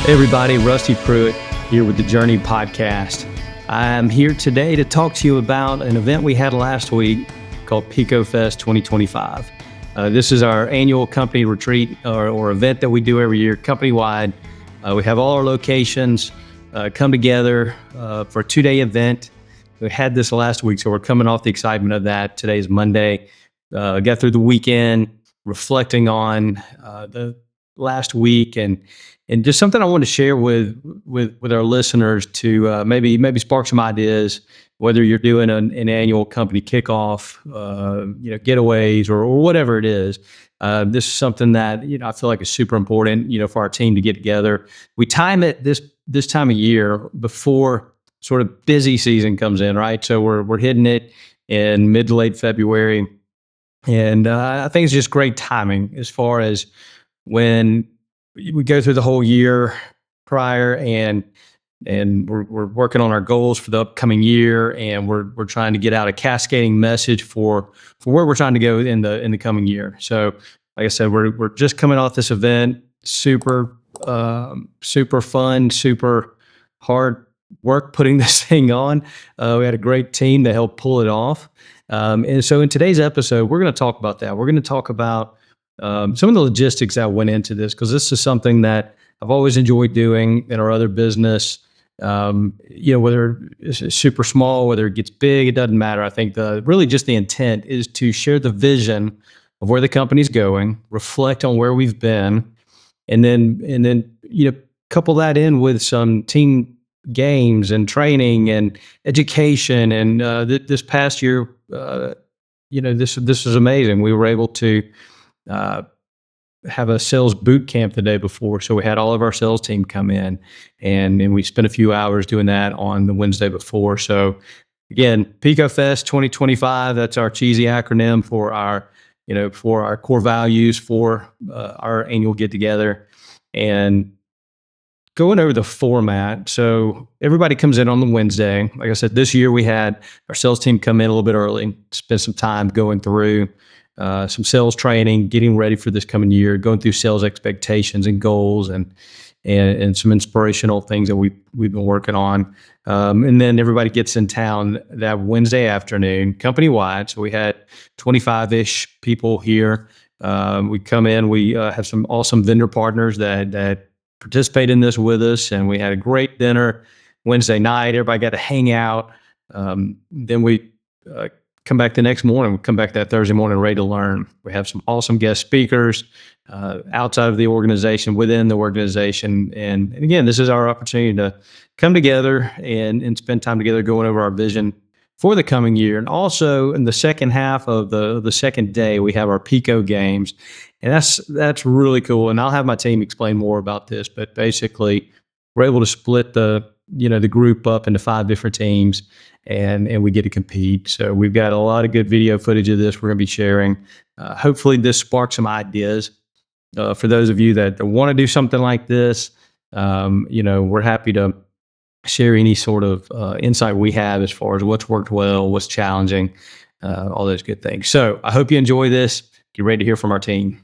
Hey everybody, Rusty Prewett here with the Journey Podcast. I'm here today to talk to you about an event we had last week called PEACO Fest 2025. This is our annual company retreat or event that we do every year, company-wide. We have all our locations come together for a 2-day event. We had this last week, so we're coming off the excitement of that. Today's Monday. Got through the weekend, reflecting on the last week and just something I want to share with our listeners to maybe spark some ideas, whether you're doing an annual company kickoff, getaways or whatever it is. This is something that I feel like is super important, for our team to get together. We time it this time of year before sort of busy season comes in, right? So we're hitting it in mid to late February, and I think it's just great timing as far as when we go through the whole year prior and we're working on our goals for the upcoming year, and we're trying to get out a cascading message for where we're trying to go in the coming year. So like I said, we're just coming off this event, super fun, super hard work putting this thing on. We had a great team to help pull it off. And so in today's episode, we're going to talk about that. We're going to talk about some of the logistics that went into this, because this is something that I've always enjoyed doing in our other business. Whether it's super small, whether it gets big, it doesn't matter. I think really just the intent is to share the vision of where the company's going, reflect on where we've been, and then couple that in with some team games and training and education. And this past year, this was amazing. We were able to have a sales boot camp the day before. So we had all of our sales team come in and we spent a few hours doing that on the Wednesday before. So again, PEACO Fest 2025, that's our cheesy acronym for our core values for our annual get together. And going over the format. So everybody comes in on the Wednesday. Like I said, this year we had our sales team come in a little bit early, spend some time going through some sales training, getting ready for this coming year, going through sales expectations and goals and some inspirational things that we've been working on. And then everybody gets in town that Wednesday afternoon, company-wide. So we had 25-ish people here. We come in, we have some awesome vendor partners that participate in this with us, and we had a great dinner Wednesday night. Everybody got to hang out. Then we come back the next morning. We come back that Thursday morning ready to learn. We have some awesome guest speakers outside of the organization, within the organization. And again, this is our opportunity to come together and spend time together going over our vision for the coming year. And also in the second half of the second day, we have our PEACO games. And that's really cool. And I'll have my team explain more about this, but basically we're able to split the group up into 5 different teams, and we get to compete. So we've got a lot of good video footage of this we're going to be sharing. Hopefully this sparks some ideas for those of you that want to do something like this. We're happy to share any sort of insight we have as far as what's worked well, what's challenging, all those good things. So I hope you enjoy this. Get ready to hear from our team.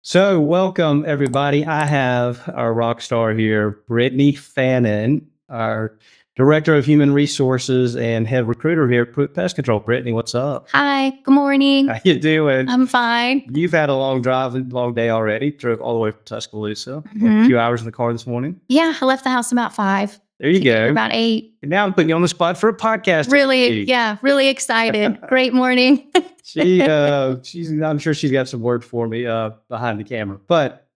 So welcome, everybody. I have our rock star here, Brittney Fannin, our Director of Human Resources and Head Recruiter here at Prewett Pest Control. Brittney, what's up? Hi, good morning. How you doing? I'm fine. You've had a long drive, long day already. Drove all the way from Tuscaloosa. A few hours in the car this morning. Yeah, I left the house about 5. There you go. About 8. And now I'm putting you on the spot for a podcast. Really excited. Great morning. I'm sure she's got some work for me behind the camera. But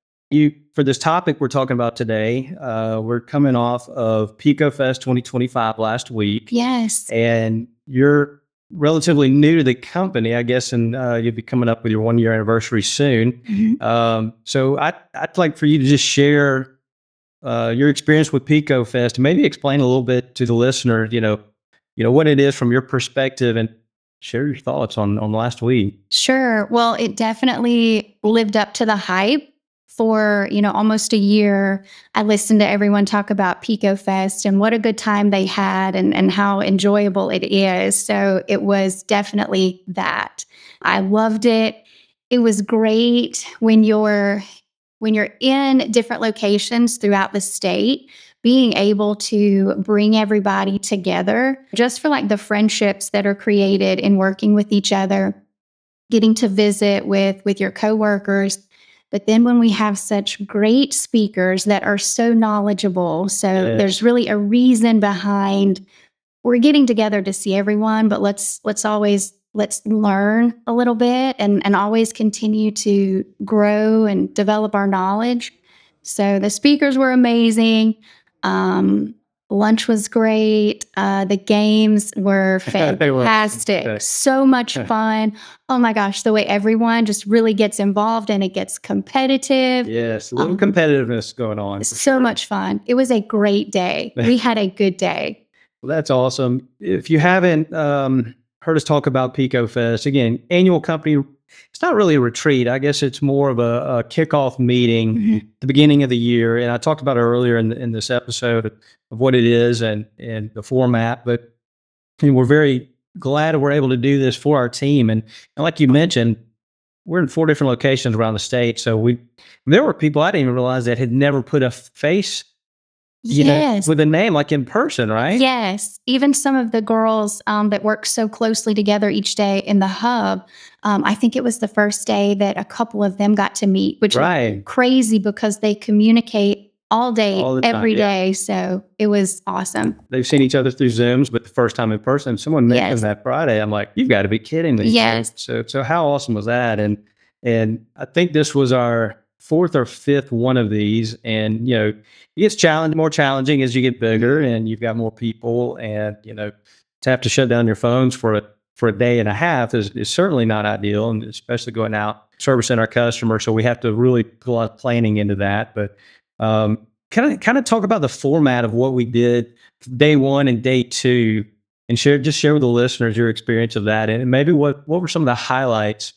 for this topic we're talking about today, we're coming off of PEACO Fest 2025 last week. Yes. And you're relatively new to the company, I guess, and you'll be coming up with your 1-year anniversary soon. Mm-hmm. So I'd like for you to just share your experience with PEACO Fest, and maybe explain a little bit to the listener, what it is from your perspective, and share your thoughts on last week. Sure. Well, it definitely lived up to the hype. For, almost a year, I listened to everyone talk about PEACO Fest and what a good time they had and how enjoyable it is. So it was definitely that. I loved it. It was great when when you're in different locations throughout the state, being able to bring everybody together just for like the friendships that are created in working with each other, getting to visit with your coworkers. But then when we have such great speakers that are so knowledgeable, so Yes. there's really a reason behind we're getting together to see everyone, but let's learn a little bit and always continue to grow and develop our knowledge. So the speakers were amazing. Lunch was great. The games were They were fantastic. okay. So much fun. Oh my gosh, the way everyone just really gets involved and it gets competitive. Yes, a little competitiveness going on. It's so much fun. It was a great day. We had a good day. Well, that's awesome. If you haven't heard us talk about PEACO Fest, again, annual company, it's not really a retreat. I guess it's more of a kickoff meeting at the beginning of the year. And I talked about it earlier in this episode of what it is and the format. But we're very glad that we're able to do this for our team. And like you mentioned, we're in 4 different locations around the state. So there were people I didn't even realize that had never put a face Yes. with a name, like in person, right? Yes. Even some of the girls that work so closely together each day in the hub, I think it was the first day that a couple of them got to meet, which Right. is crazy because they communicate all day, All the time, every yeah. day. So it was awesome. They've seen each other through Zooms, but the first time in person, someone mentioned Yes. that Friday. I'm like, you've got to be kidding me. Yes. So how awesome was that? And I think this was our 4th or 5th one of these. And, it gets more challenging as you get bigger and you've got more people. And, to have to shut down your phones for a day and a half is certainly not ideal. And especially going out servicing our customers. So we have to really put a lot of planning into that. But kind of talk about the format of what we did day 1 and day 2 and share with the listeners your experience of that. And maybe what were some of the highlights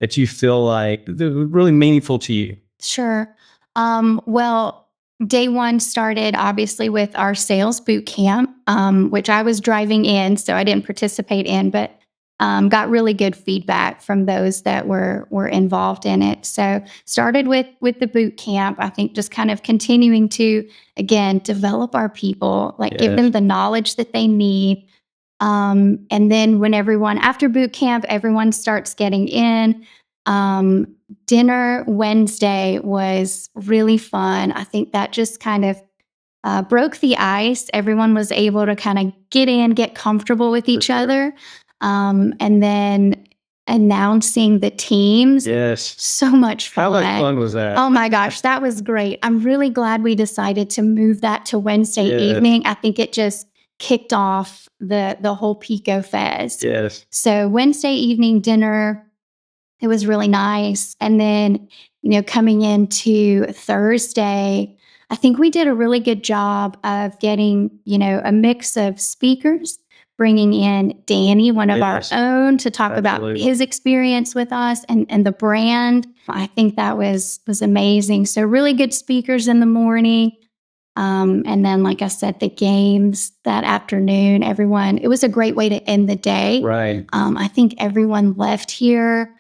that you feel like that were really meaningful to you? Sure. Well, day 1 started obviously with our sales boot camp, which I was driving in, so I didn't participate in, but got really good feedback from those that were involved in it. So started with the boot camp. I think just kind of continuing to again develop our people, like give them the knowledge that they need. And then when after boot camp, everyone starts getting in. Dinner Wednesday was really fun. I think that just kind of broke the ice. Everyone was able to kind of get comfortable with each other. And then announcing the teams. Yes. So much fun. How much fun was that? Oh my gosh, that was great. I'm really glad we decided to move that to Wednesday evening. I think it just kicked off the whole PEACO Fest. Yes. So Wednesday evening dinner, it was really nice. And then, coming into Thursday, I think we did a really good job of getting, a mix of speakers, bringing in Danny, one of our own, to talk about his experience with us and the brand. I think that was amazing. So really good speakers in the morning. And then, like I said, the games that afternoon, it was a great way to end the day. Right. I think everyone left here,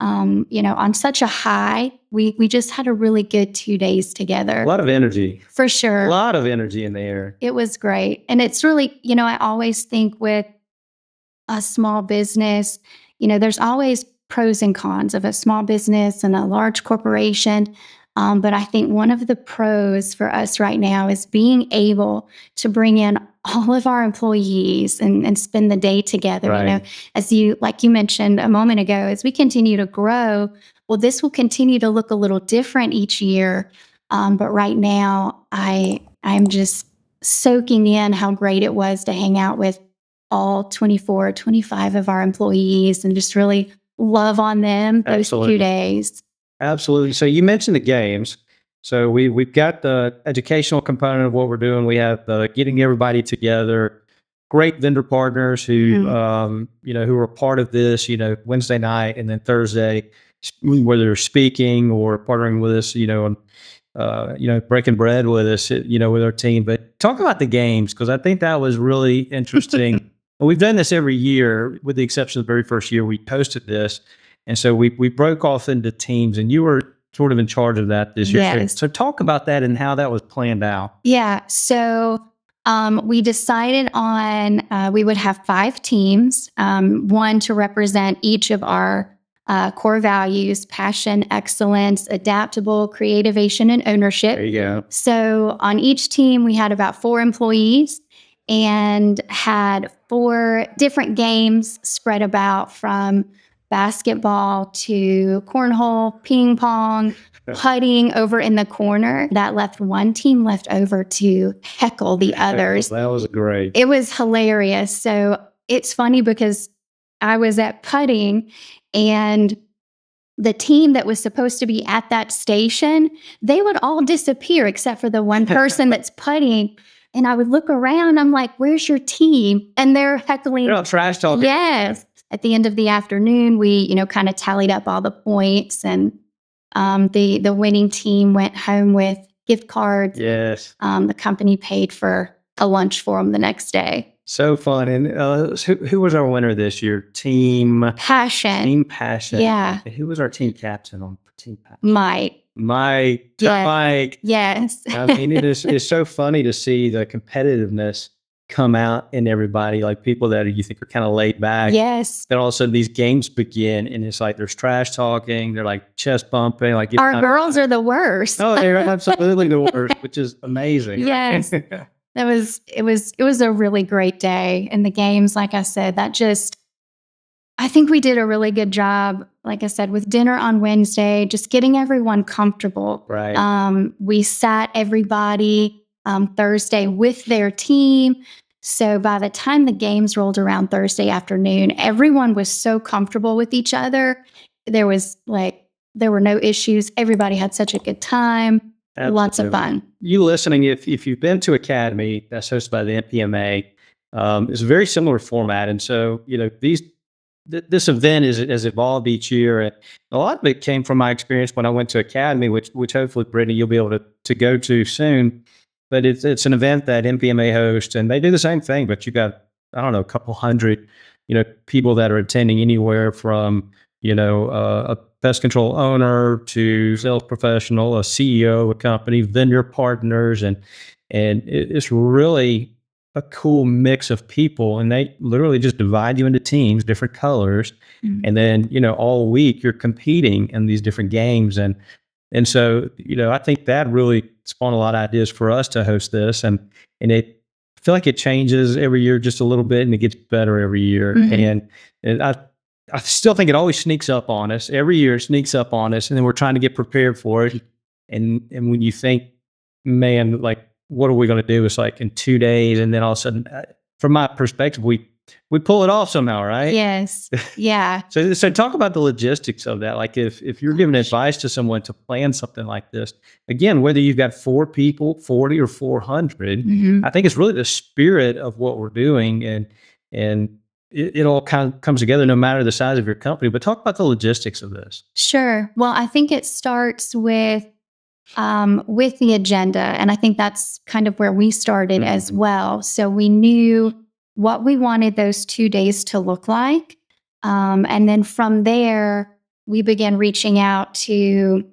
on such a high. We just had a really good 2 days together. A lot of energy. For sure. A lot of energy in the air. It was great. And it's really, I always think with a small business, there's always pros and cons of a small business and a large corporation. But I think one of the pros for us right now is being able to bring in all of our employees and spend the day together. Right. Like you mentioned a moment ago, as we continue to grow, well, this will continue to look a little different each year. But right now, I'm just soaking in how great it was to hang out with all 24, 25 of our employees and just really love on them those 2 days. Absolutely. So you mentioned the games. So we've got the educational component of what we're doing. We have getting everybody together. Great vendor partners who who are part of this. Wednesday night and then Thursday, whether they're speaking or partnering with us. Breaking bread with us. With our team. But talk about the games because I think that was really interesting. We've done this every year, with the exception of the very first year we posted this. And so we broke off into teams, and you were sort of in charge of that this year. Yes. So talk about that and how that was planned out. Yeah. So we decided on we would have 5 teams, one to represent each of our core values: passion, excellence, adaptable, creativation, and ownership. There you go. So on each team, we had about 4 employees and had 4 different games spread about, from basketball to cornhole, ping pong, putting over in the corner. That left one team left over to heckle the others. That was great. It was hilarious. So it's funny because I was at putting, and the team that was supposed to be at that station, they would all disappear except for the one person that's putting. And I would look around, I'm like, where's your team? And they're heckling. They're all trash talking. Yes. At the end of the afternoon, we, kind of tallied up all the points, and the winning team went home with gift cards. Yes. The company paid for a lunch for them the next day. So fun. And who was our winner this year? Team Passion. Passion. Yeah. And who was our team captain on Team Passion? Mike. Yes. Mike. Yes. I mean, it's so funny to see the competitiveness come out in everybody, like people that you think are kind of laid back. Yes. Then all of a sudden these games begin, and it's like there's trash talking, they're like chest bumping, like our girls are the worst. Oh, they're absolutely the worst, which is amazing. Yes. It was a really great day. And the games, like I said, I think we did a really good job, like I said, with dinner on Wednesday, just getting everyone comfortable. Right. We sat everybody Thursday with their team. So by the time the games rolled around Thursday afternoon, everyone was so comfortable with each other. There were no issues. Everybody had such a good time. Absolutely. Lots of fun. You listening, if you've been to Academy that's hosted by the NPMA, it's a very similar format. And so, this event has evolved each year. And a lot of it came from my experience when I went to Academy, which hopefully, Brittney, you'll be able to go to soon. But it's an event that NPMA hosts, and they do the same thing. But you got, I don't know, a couple hundred, people that are attending, anywhere from, a pest control owner to sales professional, a CEO of a company, vendor partners, and it's really a cool mix of people. And they literally just divide you into teams, different colors, and then all week you're competing in these different games. And so, I think that really spawned a lot of ideas for us to host this. And I feel like it changes every year just a little bit, and it gets better every year. Mm-hmm. And I still think it always sneaks up on us. Every year it sneaks up on us, and then we're trying to get prepared for it. And when you think, man, like, what are we going to do? It's like in 2 days, and then all of a sudden, from my perspective, we pull it off somehow, right? Yes. Yeah. So talk about the logistics of that. Like if you're giving advice to someone to plan something like this, again, whether you've got 4 people, 40 or 400, I think it's really the spirit of what we're doing, and it all kind of comes together no matter the size of your company. But talk about the logistics of this. Sure. Well, I think it starts with the agenda. And I think that's kind of where we started as well. So we knew what we wanted those 2 days to look like. And then from there, we began reaching out to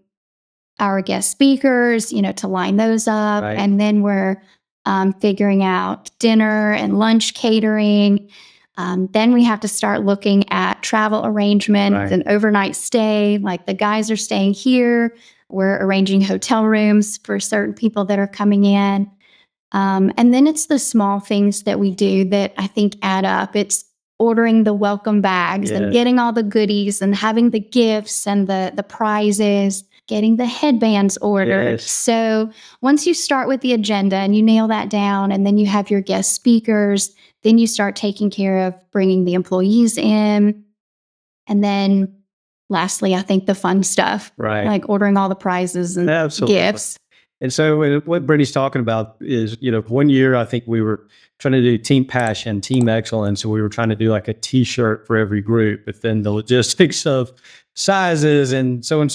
our guest speakers, to line those up. Right. And then we're figuring out dinner and lunch catering. Then we have to start looking at travel arrangements and overnight stay. Like the guys are staying here. We're arranging hotel rooms for certain people that are coming in. And then it's the small things that we do that I think add up. It's ordering the welcome bags and getting all the goodies and having the gifts and the prizes, getting the headbands ordered. Yes. So once you start with the agenda and you nail that down, and then you have your guest speakers, then you start taking care of bringing the employees in. And then lastly, I think the fun stuff, like ordering all the prizes and gifts. And so what Brittney's talking about is, 1 year, I think we were trying to do Team Passion, Team Excellence. So we were trying to do like a T-shirt for every group, but then the logistics of sizes and so,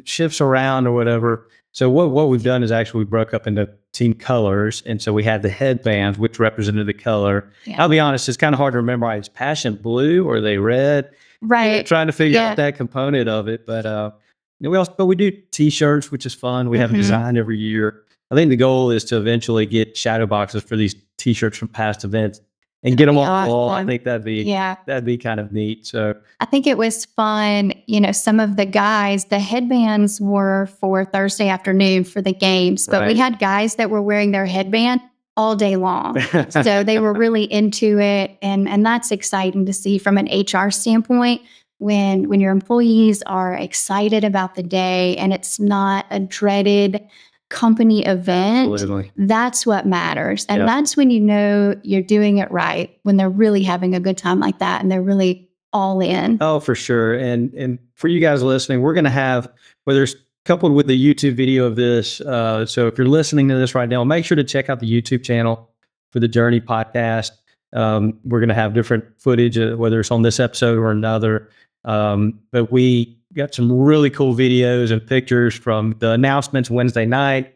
shifts around or whatever. So what we've done is actually we broke up into team colors. And so we had the headbands, which represented the color. Yeah. I'll be honest, it's kind of hard to remember. Is Passion blue or are they red? Right. Trying to figure out that component of it. But but we do T-shirts, which is fun. We have a design every year. I think the goal is to eventually get shadow boxes for these T-shirts from past events and get them on the wall. I think that'd be kind of neat. So I think it was fun. Some of the guys, the headbands were for Thursday afternoon for the games, but we had guys that were wearing their headband all day long. So they were really into it. And that's exciting to see from an HR standpoint when your employees are excited about the day and it's not a dreaded company event. Absolutely. That's what matters. And that's when you're doing it right, when they're really having a good time like that and they're really all in. Oh, for sure. And for you guys listening, we're going to have, whether it's coupled with the YouTube video of this. So if you're listening to this right now, make sure to check out the YouTube channel for the Journey podcast. We're going to have different footage, whether it's on this episode or another. But we got some really cool videos and pictures from the announcements Wednesday night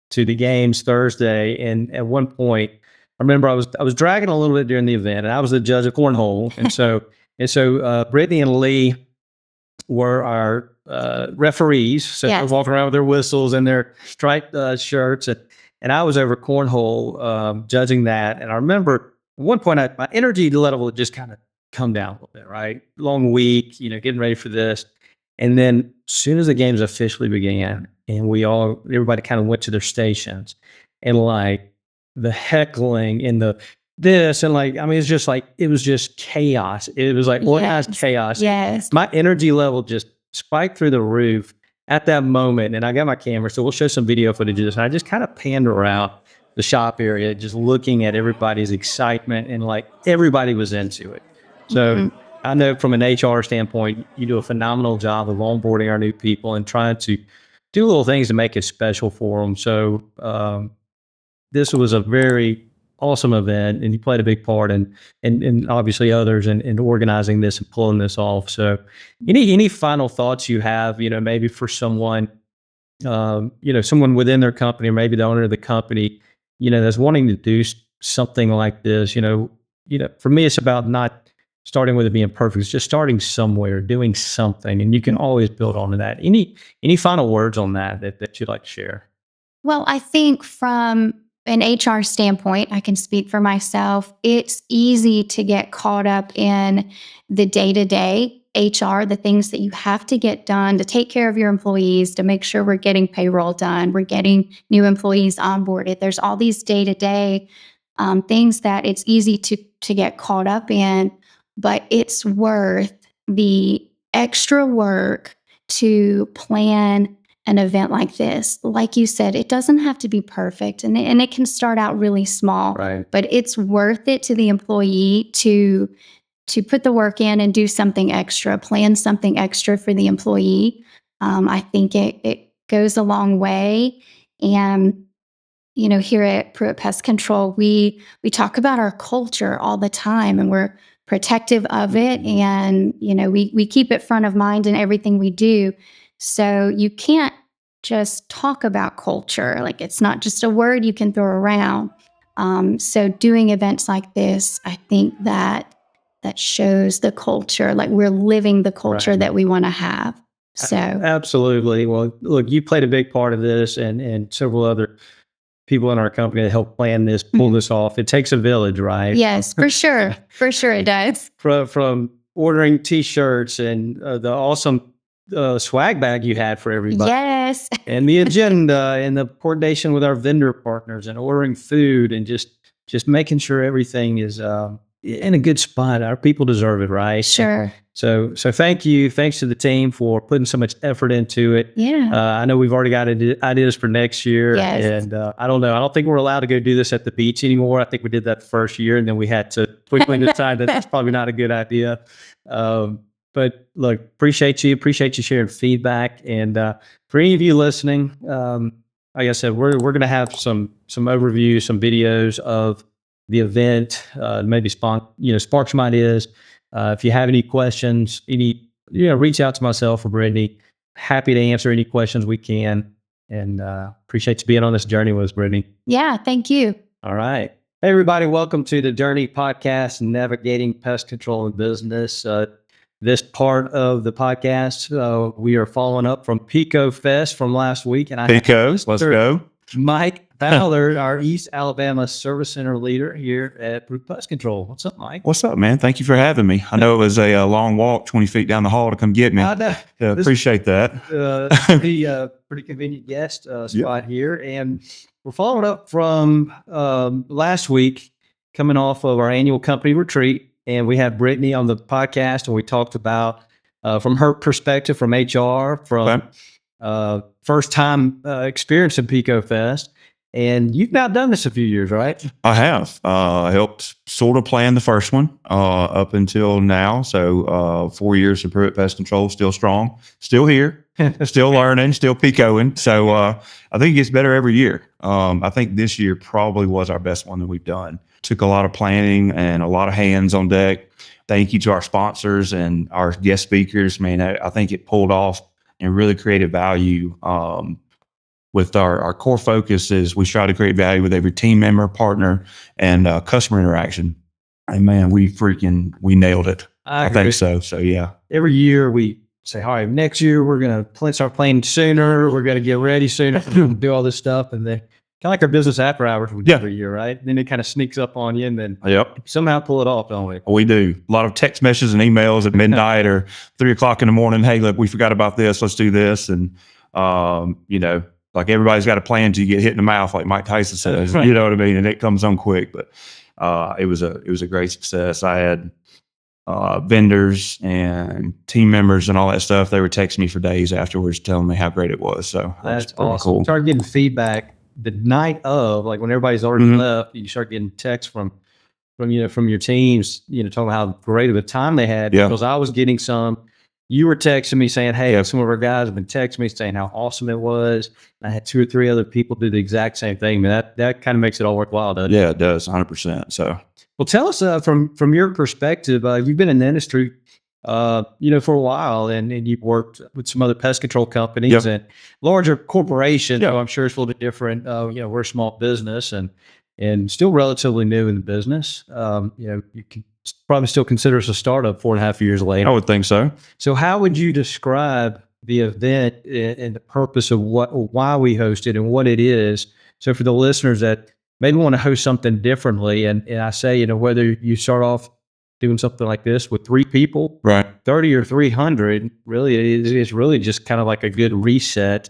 to the games Thursday. And at one point, I remember I was dragging a little bit during the event, and I was the judge of cornhole. And so Brittney and Lee were our referees. So they're walking around with their whistles and their striped shirts. And I was over cornhole judging that. And I remember at one point, my energy level had just kind of come down a little bit, right? Long week, getting ready for this. And then as soon as the games officially began and everybody kind of went to their stations and like the heckling and this and it was just chaos. It was like organized chaos. Yes. My energy level just spiked through the roof at that moment. And I got my camera, so we'll show some video footage of this. And I just kind of panned around the shop area, just looking at everybody's excitement and like everybody was into it. So I know from an HR standpoint, you do a phenomenal job of onboarding our new people and trying to do little things to make it special for them. So this was a very awesome event, and you played a big part, and obviously others in organizing this and pulling this off. So any final thoughts you have, maybe for someone, someone within their company, or maybe the owner of the company, that's wanting to do something like this. For me, it's about not starting with it being perfect. It's just starting somewhere, doing something, and you can always build onto that. Any final words on that you'd like to share? Well, I think from an HR standpoint, I can speak for myself. It's easy to get caught up in the day-to-day HR, the things that you have to get done to take care of your employees, to make sure we're getting payroll done, we're getting new employees onboarded. There's all these day-to-day things that it's easy to get caught up in, but it's worth the extra work to plan an event like this. Like you said, it doesn't have to be perfect, and it can start out really small, but it's worth it to the employee to put the work in and do something extra, plan something extra for the employee. I think it goes a long way. And here at Prewett Pest Control, we talk about our culture all the time, and we're protective of it, and we keep it front of mind in everything we do. So you can't just talk about culture. Like, it's not just a word you can throw around. So doing events like this, I think that shows the culture, like we're living the culture that we want to have. So absolutely. Well, look, you played a big part of this, and several other people in our company that help plan this, pull this off. It takes a village, right? Yes, for sure. For sure it does. From ordering T-shirts and the awesome swag bag you had for everybody. Yes. And the agenda and the coordination with our vendor partners and ordering food and just making sure everything is in a good spot. Our people deserve it, right? Sure. So thank you. Thanks to the team for putting so much effort into it. Yeah. I know we've already got ideas for next year. Yes. And I don't know. I don't think we're allowed to go do this at the beach anymore. I think we did that the first year, and then we had to quickly decide that that's probably not a good idea. But look, appreciate you sharing feedback. And for any of you listening, like I said, we're going to have some overview, some videos of the event, maybe spark some ideas. If you have any questions, reach out to myself or Brittney. Happy to answer any questions we can. And appreciate you being on this journey with us, Brittney. Yeah, thank you. All right. Hey, everybody. Welcome to the Journey podcast, Navigating Pest Control in Business. this part of the podcast. We are following up from PEACO Fest from last week. And I have PEACO, let's go. Mike Ballard, our East Alabama Service Center leader here at Prewett Pest Control. What's up, Mike? What's up, man? Thank you for having me. I know it was a long walk, 20 feet down the hall to come get me. I know. Appreciate that. Pretty convenient guest spot here. And we're following up from last week, coming off of our annual company retreat. And we had Brittney on the podcast, and we talked about, from her perspective, from HR, from first time experience in PEACO Fest. And you've now done this a few years, right? I have. I helped sort of plan the first one up until now. So 4 years of Prewett Pest Control, still strong, still here, still learning, still PEACOing. So I think it gets better every year. I think this year probably was our best one that we've done. Took a lot of planning and a lot of hands on deck. Thank you to our sponsors and our guest speakers. Man, I think it pulled off and really created value. With our core focus is we try to create value with every team member, partner, and customer interaction. And man, we nailed it. I think so. So yeah. Every year we say, all right, next year we're going to start playing sooner. We're going to get ready sooner, do all this stuff. And then kind of like our business after hours we do every year, right? And then it kind of sneaks up on you and then somehow pull it off, don't we? We do. A lot of text messages and emails at midnight or 3 o'clock in the morning. Hey, look, we forgot about this. Let's do this. And, like everybody's got a plan till you get hit in the mouth, like Mike Tyson says, you know what I mean? And it comes on quick, but it was a great success. I had vendors and team members and all that stuff. They were texting me for days afterwards, telling me how great it was. So that's awesome. Cool. Start getting feedback the night of, like when everybody's already left, you start getting texts from your teams, talking how great of a time they had. Because I was getting some. You were texting me saying, hey, some of our guys have been texting me saying how awesome it was. I had 2 or 3 other people do the exact same thing. But that kind of makes it all worthwhile, doesn't it? Yeah, it does, 100%. So, well, tell us from your perspective. You've been in the industry, for a while, and you've worked with some other pest control companies and larger corporations. So I'm sure it's a little bit different. We're a small business and still relatively new in the business. You can probably still consider us a startup 4.5 years later. I would think so. So how would you describe the event and the purpose of why we host it and what it is? So for the listeners that maybe want to host something differently, and I say, whether you start off doing something like this with 3 people, right, 30 or 300, really it's really just kind of like a good reset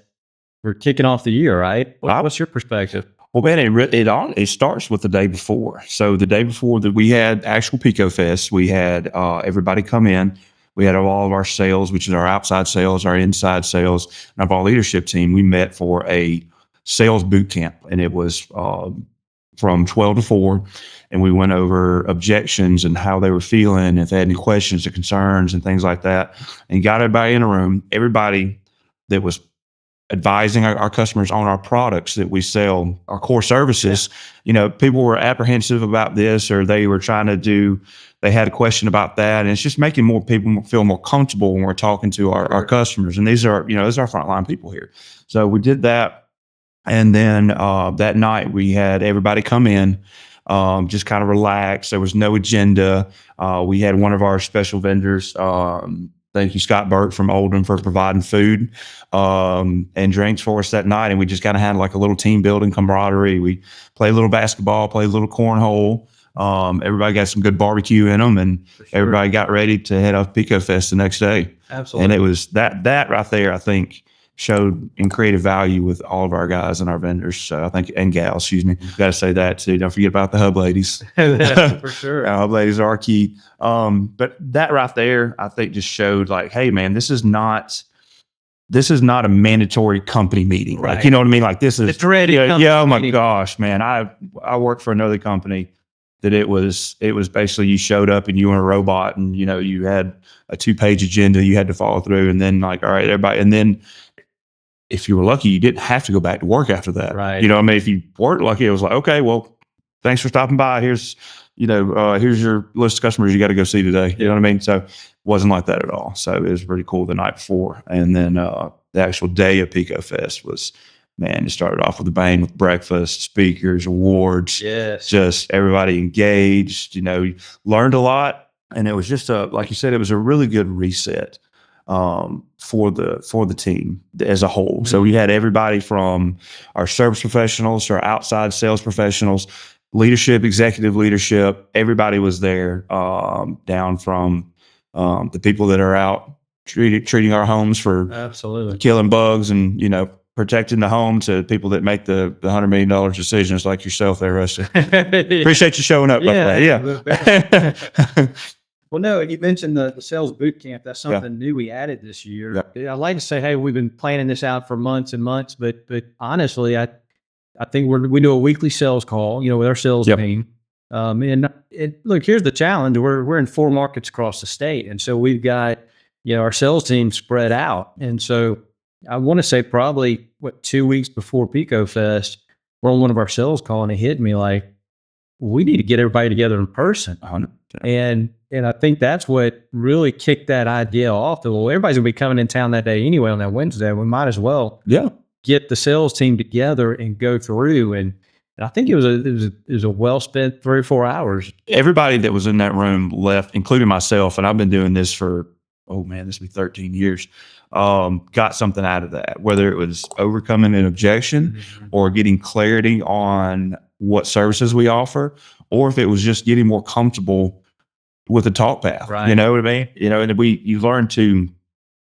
for kicking off the year, right? What's your perspective? Well, man, it starts with the day before. So the day before that we had actual PEACO Fest, we had everybody come in. We had all of our sales, which is our outside sales, our inside sales, and our leadership team. We met for a sales boot camp, and it was from 12 to 4. And we went over objections and how they were feeling, if they had any questions or concerns and things like that, and got everybody in a room. Everybody that was advising our customers on our products that we sell, our core services. People were apprehensive about this, or they were they had a question about that. And it's just making more people feel more comfortable when we're talking to our customers. And these are our frontline people here. So we did that. And then that night we had everybody come in, just kind of relax. There was no agenda. We had one of our special vendors, thank you, Scott Burt from Oldham, for providing food and drinks for us that night. And we just kind of had like a little team building camaraderie. We played a little basketball, played a little cornhole. Everybody got some good barbecue in them, and everybody got ready to head off PEACO Fest the next day. Absolutely. And it was that right there, I think, showed and created value with all of our guys and our vendors. So I think, and gals, excuse me. Got to say that too. Don't forget about the hub ladies. For sure. Hub ladies are key. But that right there, I think, just showed like, hey man, this is not a mandatory company meeting. Right. Like, you know what I mean? Like this is, it's ready. Yeah. Oh my gosh, man. I worked for another company that it was basically you showed up and you were a robot, and you had a 2-page agenda you had to follow through, and then like, all right, everybody, and then if you were lucky, you didn't have to go back to work after that. Right. If you weren't lucky, it was like, okay, well, thanks for stopping by. Here's your list of customers you got to go see today. You know what I mean? So it wasn't like that at all. So it was pretty cool the night before. And then the actual day of PEACO Fest was, man, it started off with a bang with breakfast, speakers, awards. Yes. Just everybody engaged, learned a lot. And it was just like you said, it was a really good reset for the team as a whole. So we had everybody from our service professionals to our outside sales professionals, leadership, executive leadership. Everybody was there, down from the people that are out treating our homes for Absolutely. killing bugs and protecting the home, to people that make the $100 million decisions like yourself there, Rusty. Appreciate you showing up. Yeah. Well, no, you mentioned the sales boot camp. That's something new we added this year. I like to say, hey, we've been planning this out for months and months, but honestly, I think we do a weekly sales call, with our sales team. And look, here's the challenge: we're in 4 markets across the state, and so we've got our sales team spread out. And so I want to say probably 2 weeks before PEACO Fest, we're on one of our sales call, and it hit me like, we need to get everybody together in person. 100%. And I think that's what really kicked that idea off. Well, everybody's gonna be coming in town that day anyway, on that Wednesday. We might as well get the sales team together and go through. And I think it was a well spent 3 or 4 hours. Everybody that was in that room left, including myself, and I've been doing this for, this will be 13 years, got something out of that, whether it was overcoming an objection or getting clarity on what services we offer, or if it was just getting more comfortable with the talk path. Right. You know what I mean? And you learn to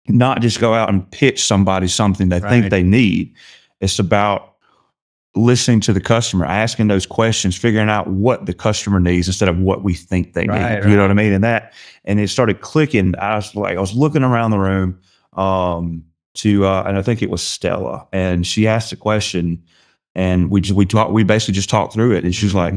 not just go out and pitch somebody something they think they need. It's about listening to the customer, asking those questions, figuring out what the customer needs instead of what we think they need. You know what I mean? And it started clicking. I was looking around the room, and I think it was Stella, and she asked a question, and we basically just talked through it, and she was like,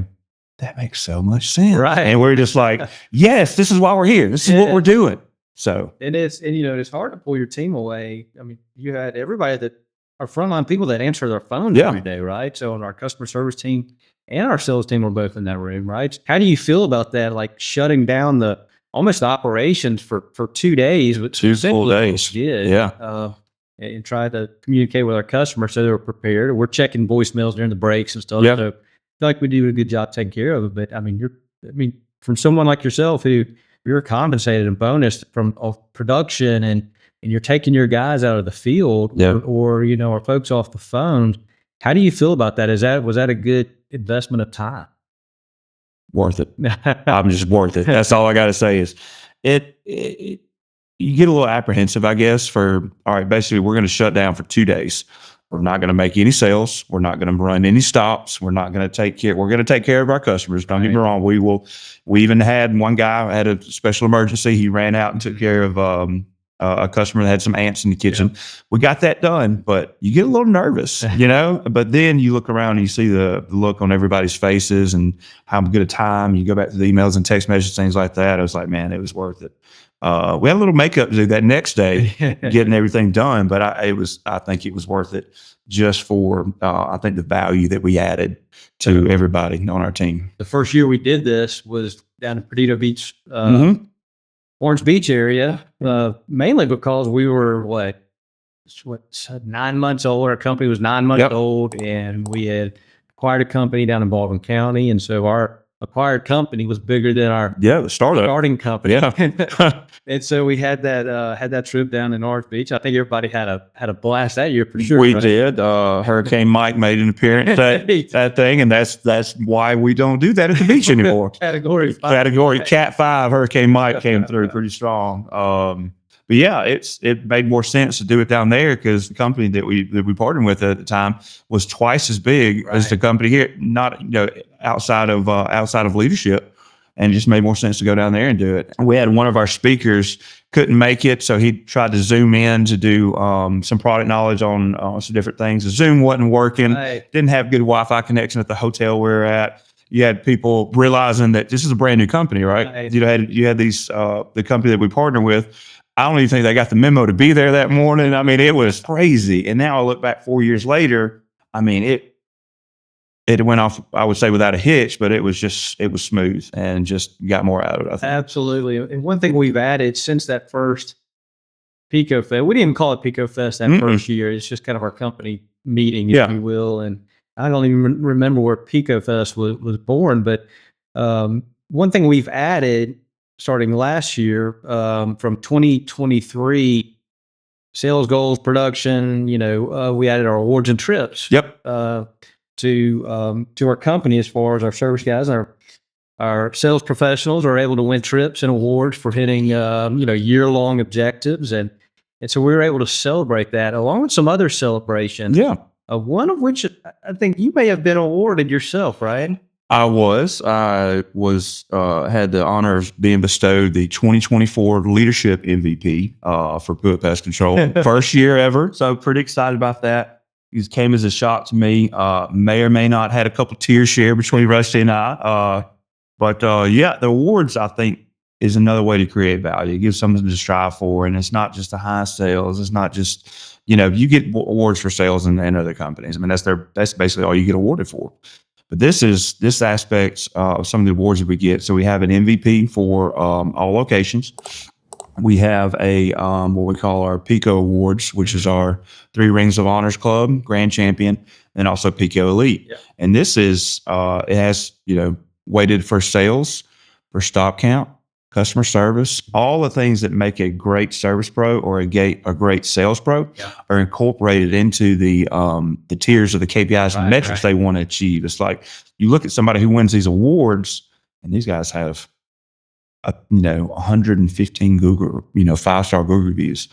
that makes so much sense. Right. And we're just like, yes, this is why we're here. This is what we're doing. So it's hard to pull your team away. I mean, you had everybody that are frontline people that answer their phones every day, right? So our customer service team and our sales team were both in that room, right? How do you feel about that? Like shutting down the operations for 2 days, but 2 full days. And try to communicate with our customers so they were prepared. We're checking voicemails during the breaks and stuff. So I feel like we do a good job taking care of it. But I mean, from someone like yourself who you're compensated and bonus from production, and you're taking your guys out of the field, or our folks off the phone. How do you feel about that? Was that a good investment of time? Worth it. I'm just worth it. That's all I got to say is you get a little apprehensive, I guess, all right, basically we're going to shut down for 2 days. We're not going to make any sales. We're not going to run any stops. We're going to take care of our customers. Don't get me wrong. We even had one guy had a special emergency. He ran out and took care of a customer that had some ants in the kitchen. We got that done, but you get a little nervous, but then you look around and you see the look on everybody's faces and how good a time. You go back to the emails and text messages, things like that. I was like, man, it was worth it. We had a little makeup to do that next day, getting everything done, but I think it was worth it just for, I think the value that we added to everybody on our team. The first year we did this was down in Perdido Beach, Orange Beach area, mainly because we were 9 months old. Our company was 9 months old, and we had acquired a company down in Baldwin County. And so our acquired company was bigger than our starting company. And so we had that trip down in Orange Beach. I think everybody had a blast that year for sure. We did. Hurricane Mike made an appearance that thing, and that's why we don't do that at the beach anymore. Category Cat 5. Hurricane Mike came through pretty strong. But yeah, it made more sense to do it down there because the company that we partnered with at the time was twice as big as the company here, not outside of leadership, and it just made more sense to go down there and do it. We had one of our speakers couldn't make it, so he tried to Zoom in to do some product knowledge on some different things. The Zoom wasn't working, didn't have good Wi-Fi connection at the hotel we were at. You had people realizing that this is a brand new company, right? You had these the company that we partnered with. I don't even think they got the memo to be there that morning. I mean, it was crazy. And now I look back 4 years later, I mean, it went off, I would say, without a hitch, but it was smooth and just got more out of it, I think. Absolutely. And one thing we've added since that first PEACO Fest, we didn't even call it PEACO Fest that first year. It's just kind of our company meeting, if you will. And I don't even remember where PEACO Fest was born, but one thing we've added starting last year, from 2023 sales goals, production, we added our awards and trips. Yep. To our company, as far as our service guys, our sales professionals are able to win trips and awards for hitting, year-long objectives. And so we were able to celebrate that along with some other celebrations. Yeah. One of which I think you may have been awarded yourself, right? I was had the honor of being bestowed the 2024 Leadership MVP for Prewett Pest Control. First year ever. So pretty excited about that. It came as a shock to me. May or may not had a couple tears shared between Rusty and I. But the awards, I think, is another way to create value. It gives something to strive for. And it's not just the high sales. It's not just, you get awards for sales in other companies. I mean, that's basically all you get awarded for. But this aspect of some of the awards that we get. So we have an MVP for all locations. We have a what we call our PEACO Awards, which is our 3 Rings of Honors Club, Grand Champion, and also PEACO Elite. Yeah. And this is it has weighted for sales, for stop count, customer service, all the things that make a great service pro or a great sales pro are incorporated into the tiers of the KPIs and metrics they want to achieve. It's like you look at somebody who wins these awards, and these guys have 115 Google, 5-star Google reviews.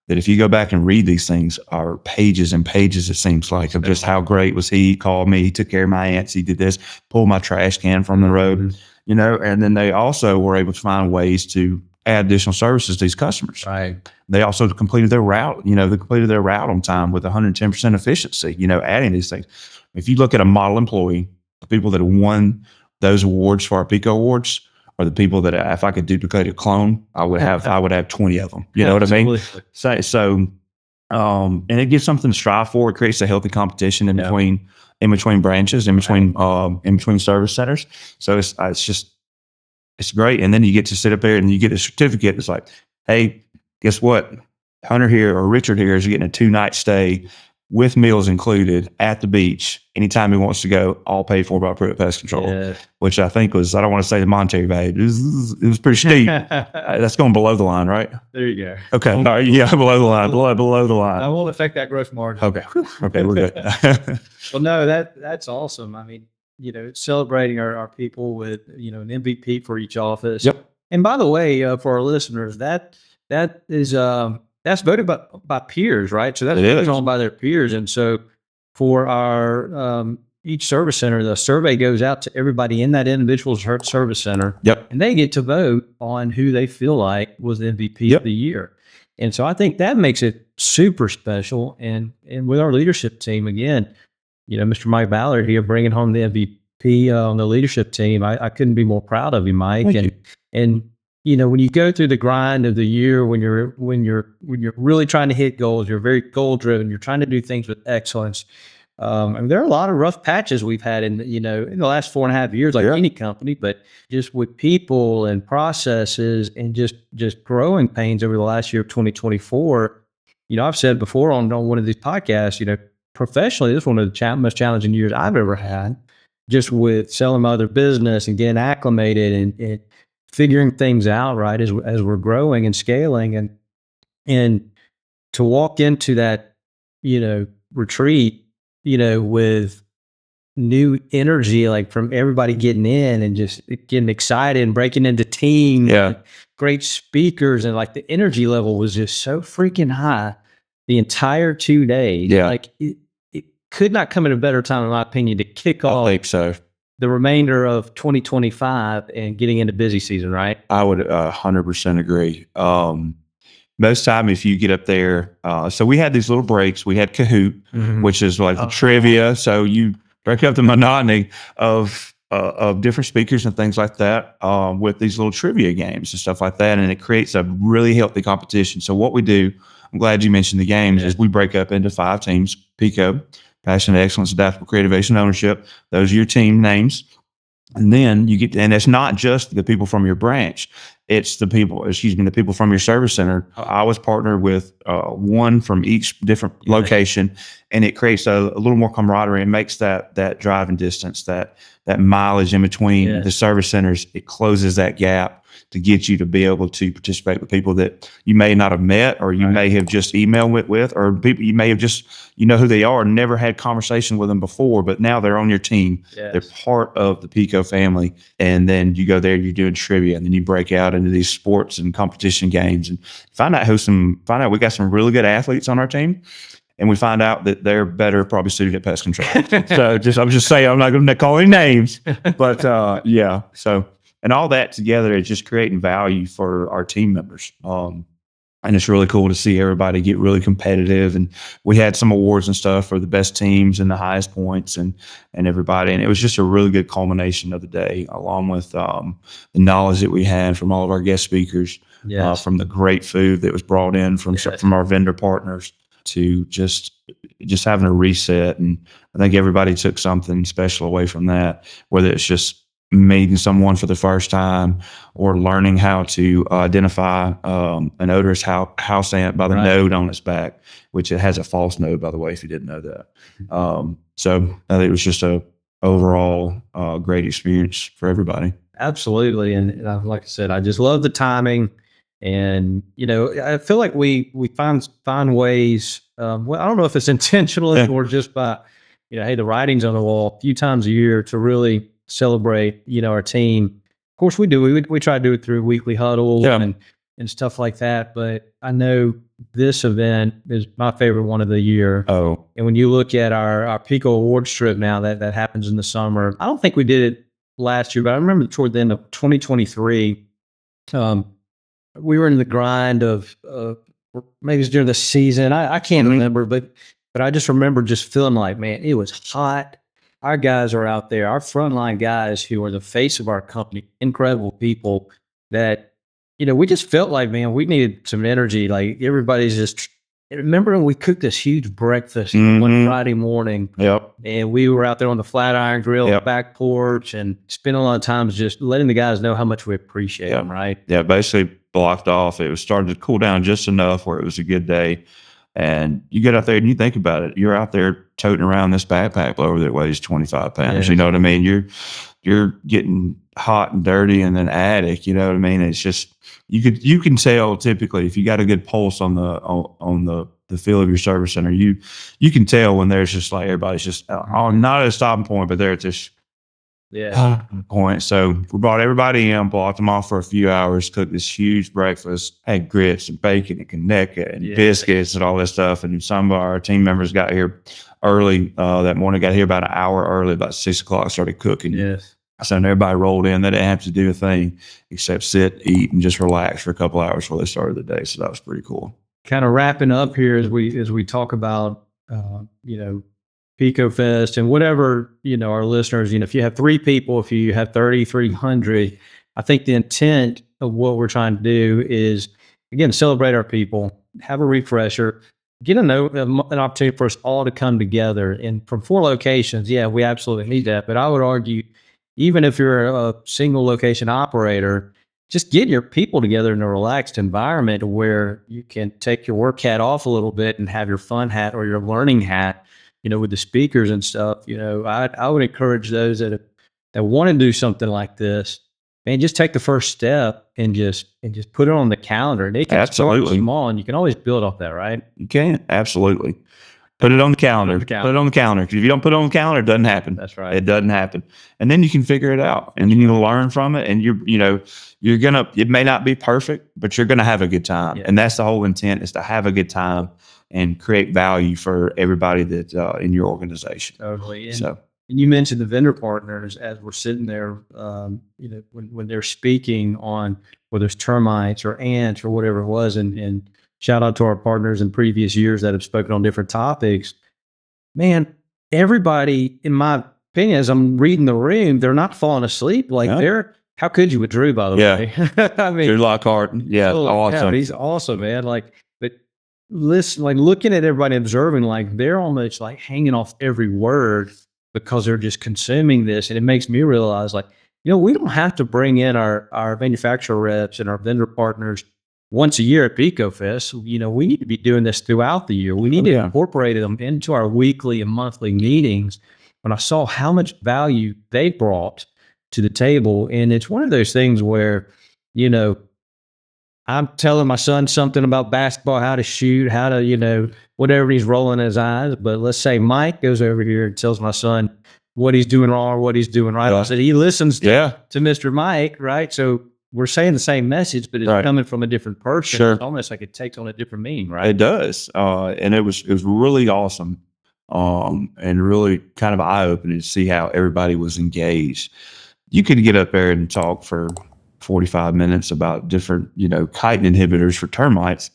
That if you go back and read these things, are pages and pages, it seems like, of just how great was he. He called me, he took care of my ants, he did this, pulled my trash can from the road. And then they also were able to find ways to add additional services to these customers. Right. They also completed their route, they completed their route on time with 110% efficiency, adding these things. If you look at a model employee, the people that have won those awards for our PEACO Awards are the people that, if I could duplicate a clone, I would have 20 of them. You know what I mean? So, and it gives something to strive for. It creates a healthy competition in between branches, in between service centers. So it's great. And then you get to sit up there and you get a certificate. It's like, hey, guess what? Hunter here or Richard here is getting a 2-night stay with meals included at the beach anytime he wants to go, all paid for by Prewett Pest Control, which I think was, I don't want to say the monetary value. It was pretty steep. That's going below the line, right? There you go. Okay. All right. Yeah, below the line. Below the line. I won't affect that gross margin. Okay. Okay, we're good. Well, no, that's awesome. I mean, celebrating our people with, an MVP for each office. Yep. And by the way, for our listeners, that is that's voted by peers, right? So that's voted on by their peers. And so for our each service center, the survey goes out to everybody in that individual service center. Yep. And they get to vote on who they feel like was the MVP of the year. And so I think that makes it super special. And with our leadership team, again, Mr. Mike Ballard here bringing home the MVP on the leadership team. I couldn't be more proud of you, Mike. Thank you. And when you go through the grind of the year, when you're really trying to hit goals, you're very goal driven. You're trying to do things with excellence. And there are a lot of rough patches we've had in the last 4.5 years, like any company, but just with people and processes and just growing pains over the last year of 2024. I've said before on one of these podcasts, professionally, this is one of the most challenging years I've ever had, just with selling my other business and getting acclimated and figuring things out, right, as we're growing and scaling, and to walk into that, retreat, with new energy, like from everybody getting in and just getting excited and breaking into teams, great speakers, and like the energy level was just so freaking high the entire 2 days. Yeah. Like it could not come at a better time, in my opinion, to kick off. I think so. The remainder of 2025 and getting into busy season, right? I would 100% agree. Most time, if you get up there, so we had these little breaks. We had Kahoot, which is like the trivia. So you break up the monotony of different speakers and things like that with these little trivia games and stuff like that, and it creates a really healthy competition. So what we do, I'm glad you mentioned the games, is we break up into 5 teams: PEACO, Passion, Excellence, Adaptable, Creativation, Ownership. Those are your team names. And then you get, and it's not just the people from your branch. It's the people from your service center. I was partnered with one from each different location, and it creates a little more camaraderie and makes that driving distance, that mileage in between the service centers. It closes that gap to get you to be able to participate with people that you may not have met, or you may have just emailed with, or people you may have just, you know who they are, never had conversation with them before, but now they're on your team. Yes. They're part of the PEACO family. And then you go there, you're doing trivia, and then you break out into these sports and competition games and find out we got some really good athletes on our team. And we find out that they're better probably suited at pest control. So I'm just saying, I'm not going to call any names, but yeah. So, and all that together is just creating value for our team members. And it's really cool to see everybody get really competitive. And we had some awards and stuff for the best teams and the highest points and everybody. And it was just a really good culmination of the day, along with the knowledge that we had from all of our guest speakers, from the great food that was brought in from our vendor partners, to just having a reset. And I think everybody took something special away from that, whether it's just meeting someone for the first time or learning how to identify an odorous house ant by the node on its back, which it has a false node, by the way, if you didn't know that. So I think it was just a overall great experience for everybody. Absolutely. And like I said, I just love the timing. And, you know, I feel like we find ways, well, I don't know if it's intentionally or just by, you know, hey, the writing's on the wall a few times a year to really celebrate, you know, our team. Of course we do. We try to do it through weekly huddle and stuff like that. But I know this event is my favorite one of the year. Oh. And when you look at our PEACO Awards trip now, that happens in the summer. I don't think we did it last year, but I remember toward the end of 2023, we were in the grind of maybe it was during the season. I can't remember, but I just remember just feeling like, man, it was hot. Our guys are out there, our frontline guys who are the face of our company, incredible people that, you know, we just felt like, man, we needed some energy. Like everybody's just, remember when we cooked this huge breakfast one Friday morning? Yep. And we were out there on the flat iron grill, back porch, and spent a lot of time just letting the guys know how much we appreciate them, right? Yeah, basically blocked off. It was starting to cool down just enough where it was a good day. And you get out there and you think about it. You're out there toting around this backpack blower that weighs 25 pounds. You know what I mean? You're getting hot and dirty and then attic. You know what I mean? It's just you can tell typically if you got a good pulse on the feel of your service center. You can tell when there's just like everybody's just not at a stopping point, but they're at this point. So we brought everybody in, blocked them off for a few hours, cooked this huge breakfast, had grits and bacon and Connecticut and biscuits and all this stuff. And some of our team members got here early that morning, got here about an hour early, about 6 o'clock, started cooking. Yes. So everybody rolled in. They didn't have to do a thing except sit, eat, and just relax for a couple hours before they started the day. So that was pretty cool. Kind of wrapping up here as we talk about, you know, PEACO Fest and whatever, you know, our listeners, you know, if you have 3 people, if you have 3,300, I think the intent of what we're trying to do is, again, celebrate our people, have a refresher, get an opportunity for us all to come together. And from 4 locations, yeah, we absolutely need that. But I would argue, even if you're a single location operator, just get your people together in a relaxed environment where you can take your work hat off a little bit and have your fun hat or your learning hat, you know, with the speakers and stuff. You know, I would encourage those that want to do something like this, man, just take the first step and just put it on the calendar. They can start small, and you can always build off that, right? You can, absolutely. Put it on the calendar. Put it on the calendar. Because if you don't put it on the calendar, it doesn't happen. That's right. It doesn't happen. And then you can figure it out, and then you can learn from it. And you're gonna. It may not be perfect, but you're gonna have a good time. Yeah. And that's the whole intent, is to have a good time and create value for everybody that in your organization. Totally. And you mentioned the vendor partners as we're sitting there. You know, when they're speaking on whether it's termites or ants or whatever it was, and shout out to our partners in previous years that have spoken on different topics. Man, everybody, in my opinion, as I'm reading the room, they're not falling asleep. Like how could you with Drew, by the way? I mean, Drew Lockhart. Yeah, awesome. He's awesome, man. Like, but listen, like looking at everybody, observing, like they're almost like hanging off every word because they're just consuming this. And it makes me realize, like, you know, we don't have to bring in our manufacturer reps and our vendor partners once a year at PEACO Fest. You know, we need to be doing this throughout the year. We need to incorporate them into our weekly and monthly meetings. When I saw how much value they brought to the table, and it's one of those things where, you know, I'm telling my son something about basketball, how to shoot, how to, whatever he's rolling his eyes. But let's say Mike goes over here and tells my son what he's doing wrong or what he's doing right. I said he listens to Mr. Mike, right? So we're saying the same message, but it's coming from a different person. Sure. It's almost like it takes on a different meaning, right? It does. And it was really awesome. And really kind of eye opening to see how everybody was engaged. You could get up there and talk for 45 minutes about different, chitin inhibitors for termites.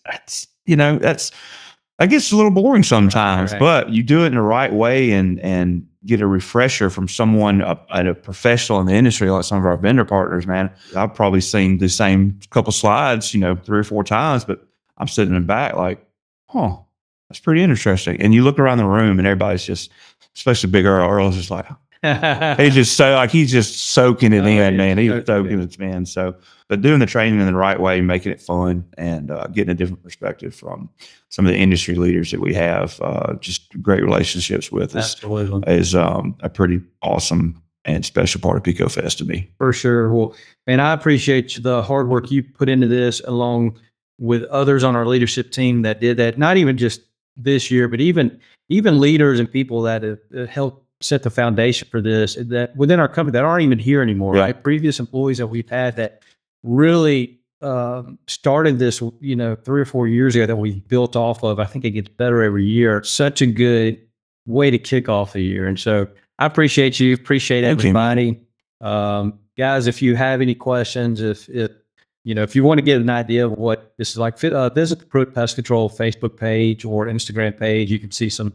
That gets a little boring sometimes, Right. but you do it in the right way and get a refresher from someone, a professional in the industry, like some of our vendor partners, man. I've probably seen the same couple slides, 3 or 4 times, but I'm sitting in the back like, that's pretty interesting. And you look around the room and everybody's just, especially Big Earl. Earl's just like, he's just soaking it in, man. He was soaking it, man. So, but doing the training in the right way, making it fun, and getting a different perspective from some of the industry leaders that we have, just great relationships with, is a pretty awesome and special part of PEACO Fest to me. For sure. Well, man, I appreciate the hard work you put into this, along with others on our leadership team that did that. Not even just this year, but even leaders and people that have helped set the foundation for this, that within our company that aren't even here anymore, right? Previous employees that we've had that really started this, 3 or 4 years ago, that we built off of. I think it gets better every year. Such a good way to kick off the year. And so I appreciate you. Appreciate everybody. Guys, if you have any questions, if you want to get an idea of what this is like, visit the Prewett Pest Control Facebook page or Instagram page. You can see some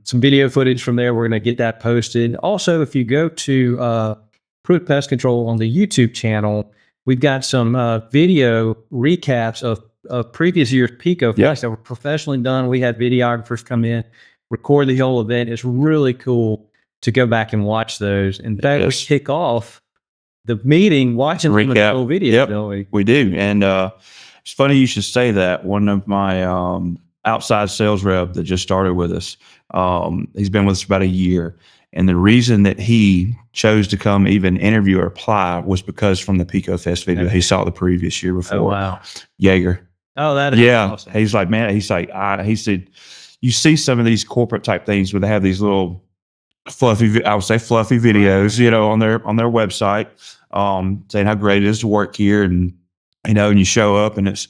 video footage from there. We're going to get that posted. Also, if you go to Prewett Pest Control on the YouTube channel, we've got some video recaps of previous year's PEACO Fest that were professionally done. We had videographers come in, record the whole event. It's really cool to go back and watch those. In fact, we kick off the meeting watching the whole video, don't we? We do. And it's funny you should say that. One of my outside sales rep that just started with us, he's been with us about a year. And the reason that he chose to come even interview or apply was because from the PEACO Fest video he saw the previous year before. Oh, wow. Jaeger. Oh, that is awesome. He's like, man, he said, you see some of these corporate type things where they have these little fluffy videos, on their website, saying how great it is to work here. And, and you show up and it's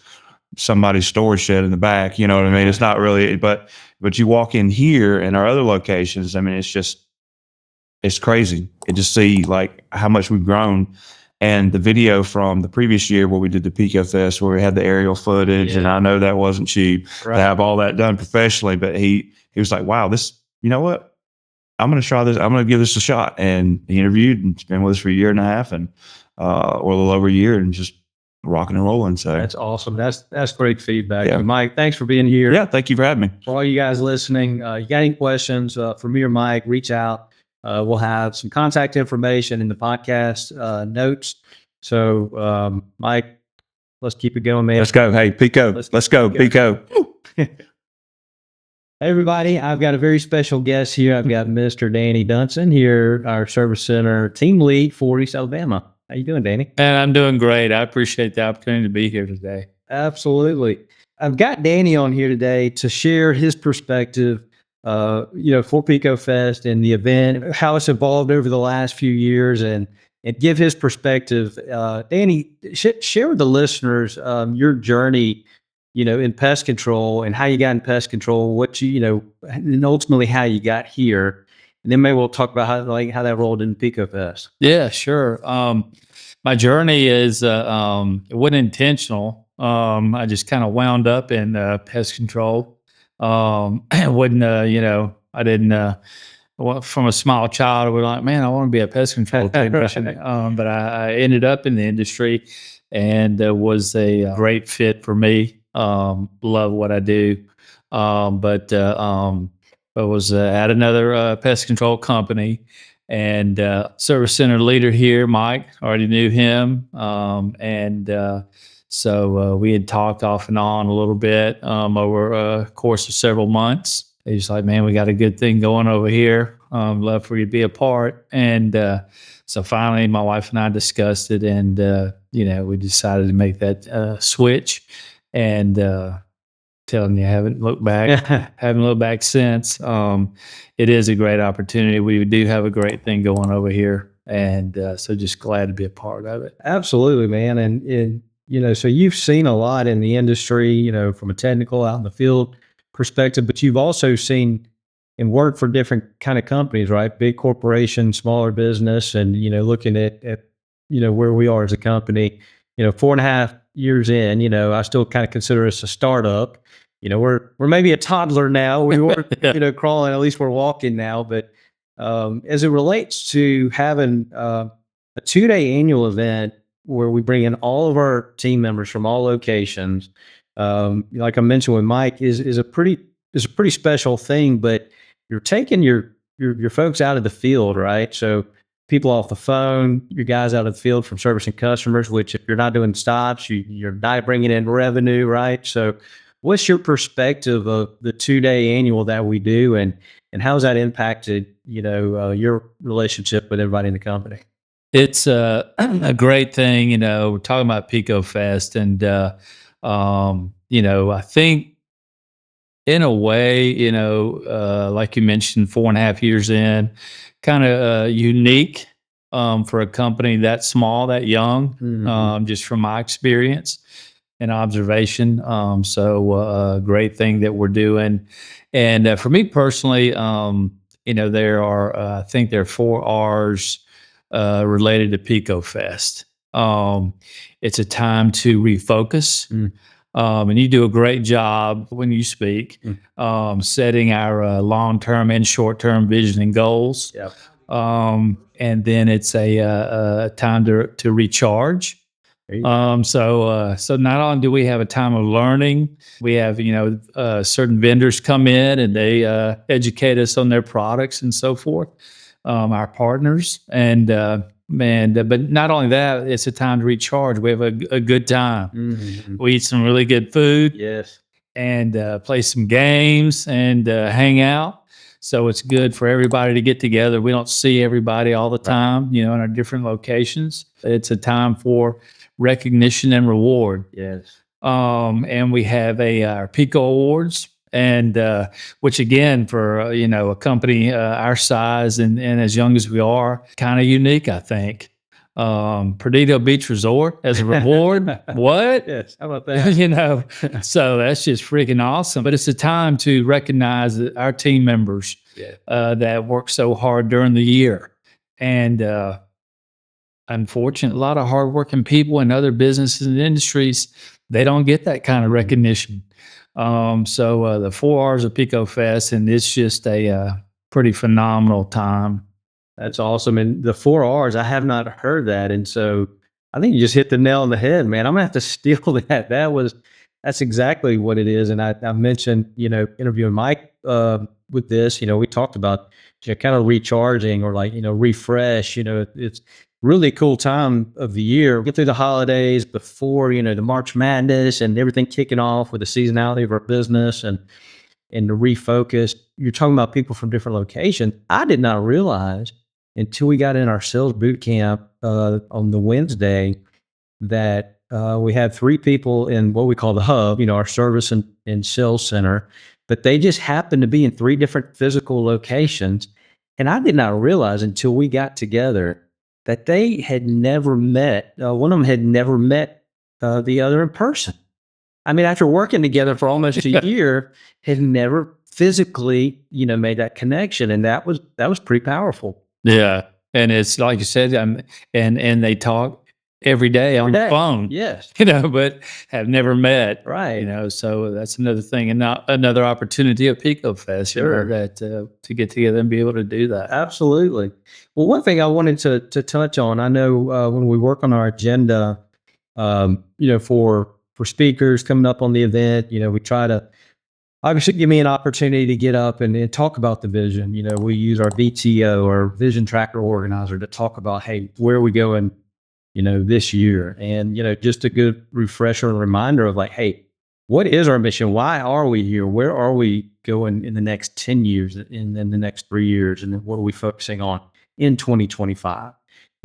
somebody's storage shed in the back, you know what I mean? It's not really, but you walk in here and our other locations, I mean, it's crazy. And just see like how much we've grown. And the video from the previous year where we did the PEACO Fest, where we had the aerial footage, and I know that wasn't cheap to have all that done professionally, but he was like, wow, this, you know what? I'm going to try this. I'm going to give this a shot. And he interviewed and been with us for a year and a half or a little over a year, and just rocking and rolling. So that's awesome. That's great feedback. Yeah. Mike, thanks for being here. Yeah. Thank you for having me. For all you guys listening, you got any questions for me or Mike, reach out. We'll have some contact information in the podcast notes. So, Mike, let's keep it going, man. Let's go. Hey, PEACO. Let's go. PEACO. Hey, everybody. I've got a very special guest here. I've got Mr. Danny Dunson here, our service center team lead for East Alabama. How you doing, Danny? And I'm doing great. I appreciate the opportunity to be here today. Absolutely. I've got Danny on here today to share his perspective, for PEACO Fest and the event, how it's evolved over the last few years, and give his perspective. Danny, share with the listeners your journey, in pest control, and how you got in pest control, what and ultimately how you got here. And then maybe we'll talk about how that rolled in PEACO Fest. Yeah, sure. My journey is it wasn't intentional. I just kind of wound up in pest control. I wouldn't, I didn't. From a small child, I was like, man, I want to be a pest control technician. But I ended up in the industry, and was a great fit for me. Love what I do. But I was at another pest control company, and service center leader here, Mike, already knew him. So we had talked off and on a little bit over a course of several months. He's like, man, we got a good thing going over here. Love for you to be a part. And So finally, my wife and I discussed it, and we decided to make that switch. And telling you, haven't looked back, haven't looked back since. It is a great opportunity. We do have a great thing going over here, and so just glad to be a part of it. Absolutely, man. And so you've seen a lot in the industry, from a technical out in the field perspective, but you've also seen and worked for different kind of companies, right? Big corporation, smaller business, and looking at where we are as a company. 4.5 years in, I still kind of consider us a startup. We're maybe a toddler now. We were crawling, at least we're walking now. But as it relates to having a 2-day annual event where we bring in all of our team members from all locations, like I mentioned with Mike, is a pretty special thing. But you're taking your folks out of the field, right? So people off the phone, your guys out of the field from servicing customers, which if you're not doing stops, you're not bringing in revenue, right? So what's your perspective of the 2-day annual that we do, and how's that impacted, your relationship with everybody in the company? It's a great thing. We're talking about PEACO Fest, and I think in a way, like you mentioned, 4.5 years in, kind of unique for a company that small, that young, just from my experience and observation. So great thing that we're doing. And for me personally, I think there are 4 R's related to PEACO Fest. It's a time to refocus. And you do a great job when you speak, setting our long-term and short-term vision and goals. Yep. And then it's a time to recharge. So not only do we have a time of learning, we have certain vendors come in and they educate us on their products and so forth. Our partners, but not only that, it's a time to recharge. We have a good time. We eat some really good food. Yes. And play some games and hang out. So it's good for everybody to get together. We don't see everybody all the time, in our different locations. It's a time for recognition and reward. Yes. And we have our PEACO Awards, and which again, for a company our size and as young as we are, kind of unique, I think. Perdido Beach Resort as a reward. What? Yes. How about that? So that's just freaking awesome. But it's a time to recognize our team members that work so hard during the year. And unfortunately, a lot of hardworking people in other businesses and industries, they don't get that kind of recognition. So the 4 R's of PEACO Fest, and it's just a pretty phenomenal time. That's awesome. And the 4 R's, I have not heard that. And so I think you just hit the nail on the head, man. I'm gonna have to steal that. That's exactly what it is. And I mentioned, interviewing Mike with this, we talked about kind of recharging or refresh. It's really cool time of the year. Get through the holidays before, the March Madness and everything kicking off with the seasonality of our business and to refocus. You're talking about people from different locations. I did not realize until we got in our sales boot camp on the Wednesday that we had 3 people in what we call the hub, our service and sales center, but they just happened to be in 3 different physical locations. And I did not realize until we got together that they had never met, one of them had never met the other in person. I mean, after working together for almost a year, had never physically, made that connection. And that was pretty powerful. Yeah. And it's like you said, and they talk every day on the phone. Yes. But have never met. Right. So that's another thing, and not another opportunity at PEACO Fest, Sure. that to get together and be able to do that. Absolutely. Well, one thing I wanted to touch on, I know when we work on our agenda, for speakers coming up on the event, we try to obviously give me an opportunity to get up and talk about the vision. We use our VTO or Vision Tracker Organizer to talk about, hey, where are we going, this year? And, just a good refresher and reminder of hey, what is our mission? Why are we here? Where are we going in the next 10 years, in the next 3 years? And then what are we focusing on in 2025?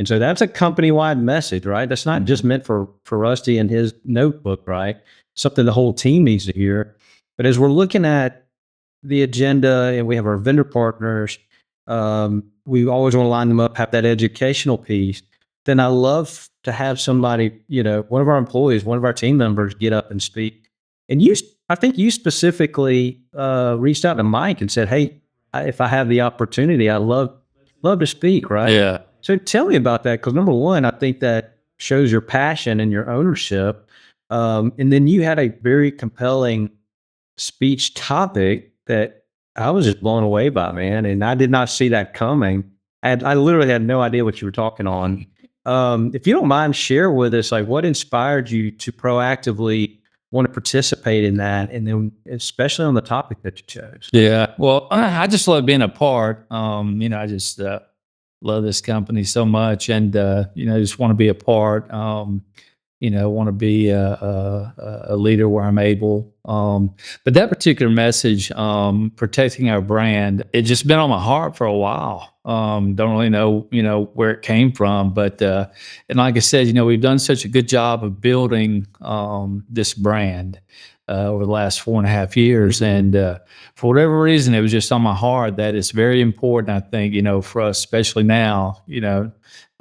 And so that's a company-wide message, right? That's not just meant for Rusty and his notebook, right? Something the whole team needs to hear. But as we're looking at the agenda and we have our vendor partners, we always want to line them up, have that educational piece. Then I love to have somebody, one of our employees, one of our team members get up and speak. And I think you specifically reached out to Mike and said, "Hey, if I have the opportunity, I love to speak." Right? Yeah. So tell me about that, because number one, I think that shows your passion and your ownership. And then you had a very compelling speech topic that I was just blown away by, man. And I did not see that coming. I literally had no idea what you were talking on. If you don't mind, share with us, like, what inspired you to proactively want to participate in that, and then especially on the topic that you chose. Yeah. Well, I just love being a part. I just love this company so much, and just want to be a part. Want to be a leader where I'm able. But that particular message, protecting our brand, it just been on my heart for a while. Don't really know, where it came from, but and like I said, we've done such a good job of building this brand over the last 4.5 years, and for whatever reason, it was just on my heart that it's very important. I think, for us, especially now,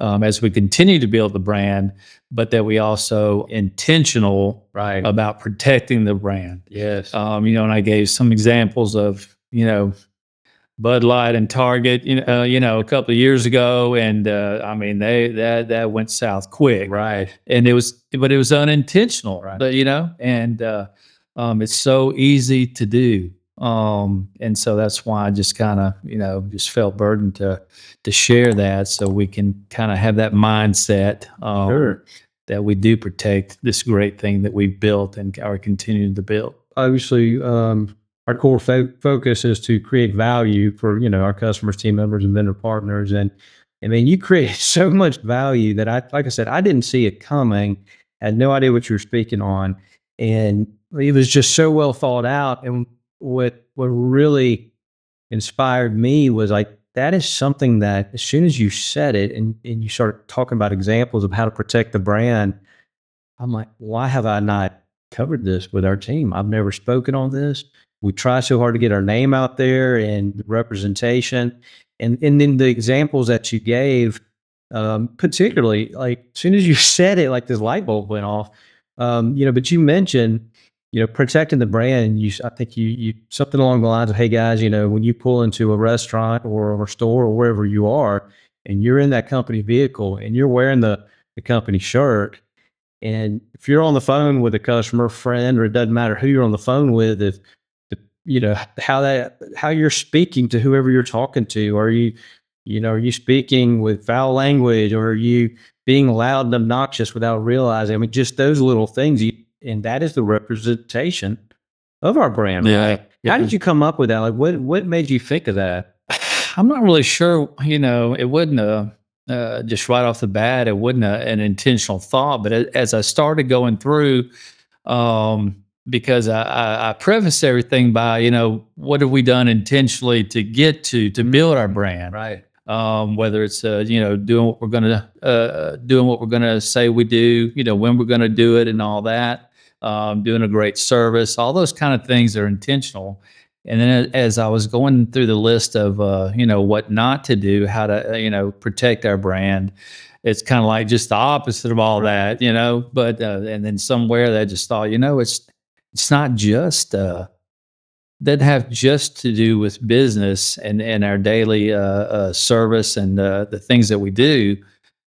as we continue to build the brand, but that we also intentional Right. about protecting the brand. Yes. And I gave some examples of, Bud Light and Target, a couple of years ago, and that went south quick. Right. And it was unintentional, Right. but and it's so easy to do. And so that's why I just kind of, just felt burdened to share that, so we can kind of have that mindset Sure. that we do protect this great thing that we've built and are continuing to build. Obviously, our core focus is to create value for, our customers, team members, and vendor partners. And I mean, you create so much value that like I said, I didn't see it coming. Had no idea what you were speaking on. And it was just so well thought out. And what really inspired me was, like, that is something that as soon as you said it and you started talking about examples of how to protect the brand, I'm like, why have I not covered this with our team? I've never spoken on this. We try so hard to get our name out there and representation. And then the examples that you gave, particularly, like, as soon as you said it, like, this light bulb went off. But you mentioned, protecting the brand. I think you something along the lines of, "Hey guys, when you pull into a restaurant or a store or wherever you are, and you're in that company vehicle and you're wearing the company shirt, and if you're on the phone with a customer, friend, or it doesn't matter who you're on the phone with, if how you're speaking to whoever you're talking to, are you speaking with foul language, or are you being loud and obnoxious without realizing?" I mean, just those little things, and that is the representation of our brand. Yeah. How did you come up with that? Like, what made you think of that? I'm not really sure. It wasn't just right off the bat. It wasn't an intentional thought, but as I started going through, because I preface everything by, what have we done intentionally to get to build our brand, Right. whether it's doing what we're gonna say we do, when we're gonna do it, and all that, doing a great service, all those kind of things are intentional. And then as I was going through the list of what not to do, how to protect our brand, it's kind of like just the opposite of all that, But and then somewhere that I just thought, it's not just that have just to do with business and our daily service and the things that we do,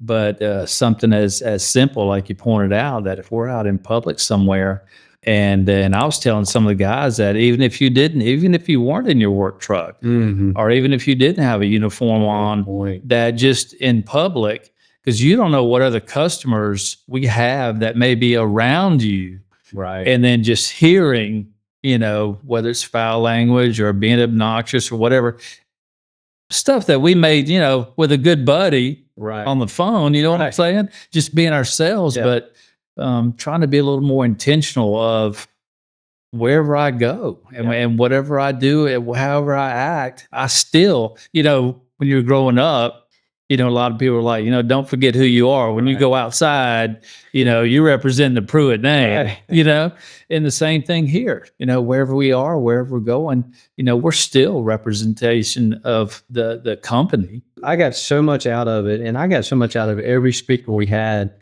but something as simple, like you pointed out, that if we're out in public somewhere, and I was telling some of the guys that even if you weren't in your work truck, Mm-hmm. or even if you didn't have a uniform on, that just in public, because you don't know what other customers we have that may be around you, Right. and then just hearing, whether it's foul language or being obnoxious or whatever, stuff that we made, with a good buddy Right. on the phone, you know what I'm Right. saying? Just being ourselves, Yeah. but trying to be a little more intentional of wherever I go and whatever I do, and however I act, I still, when you're growing up, a lot of people are like, don't forget who you are. When you go outside, you represent the Prewett name, Right. and the same thing here, wherever we are, wherever we're going, we're still representation of the company. I got so much out of it, and I got so much out of every speaker we had,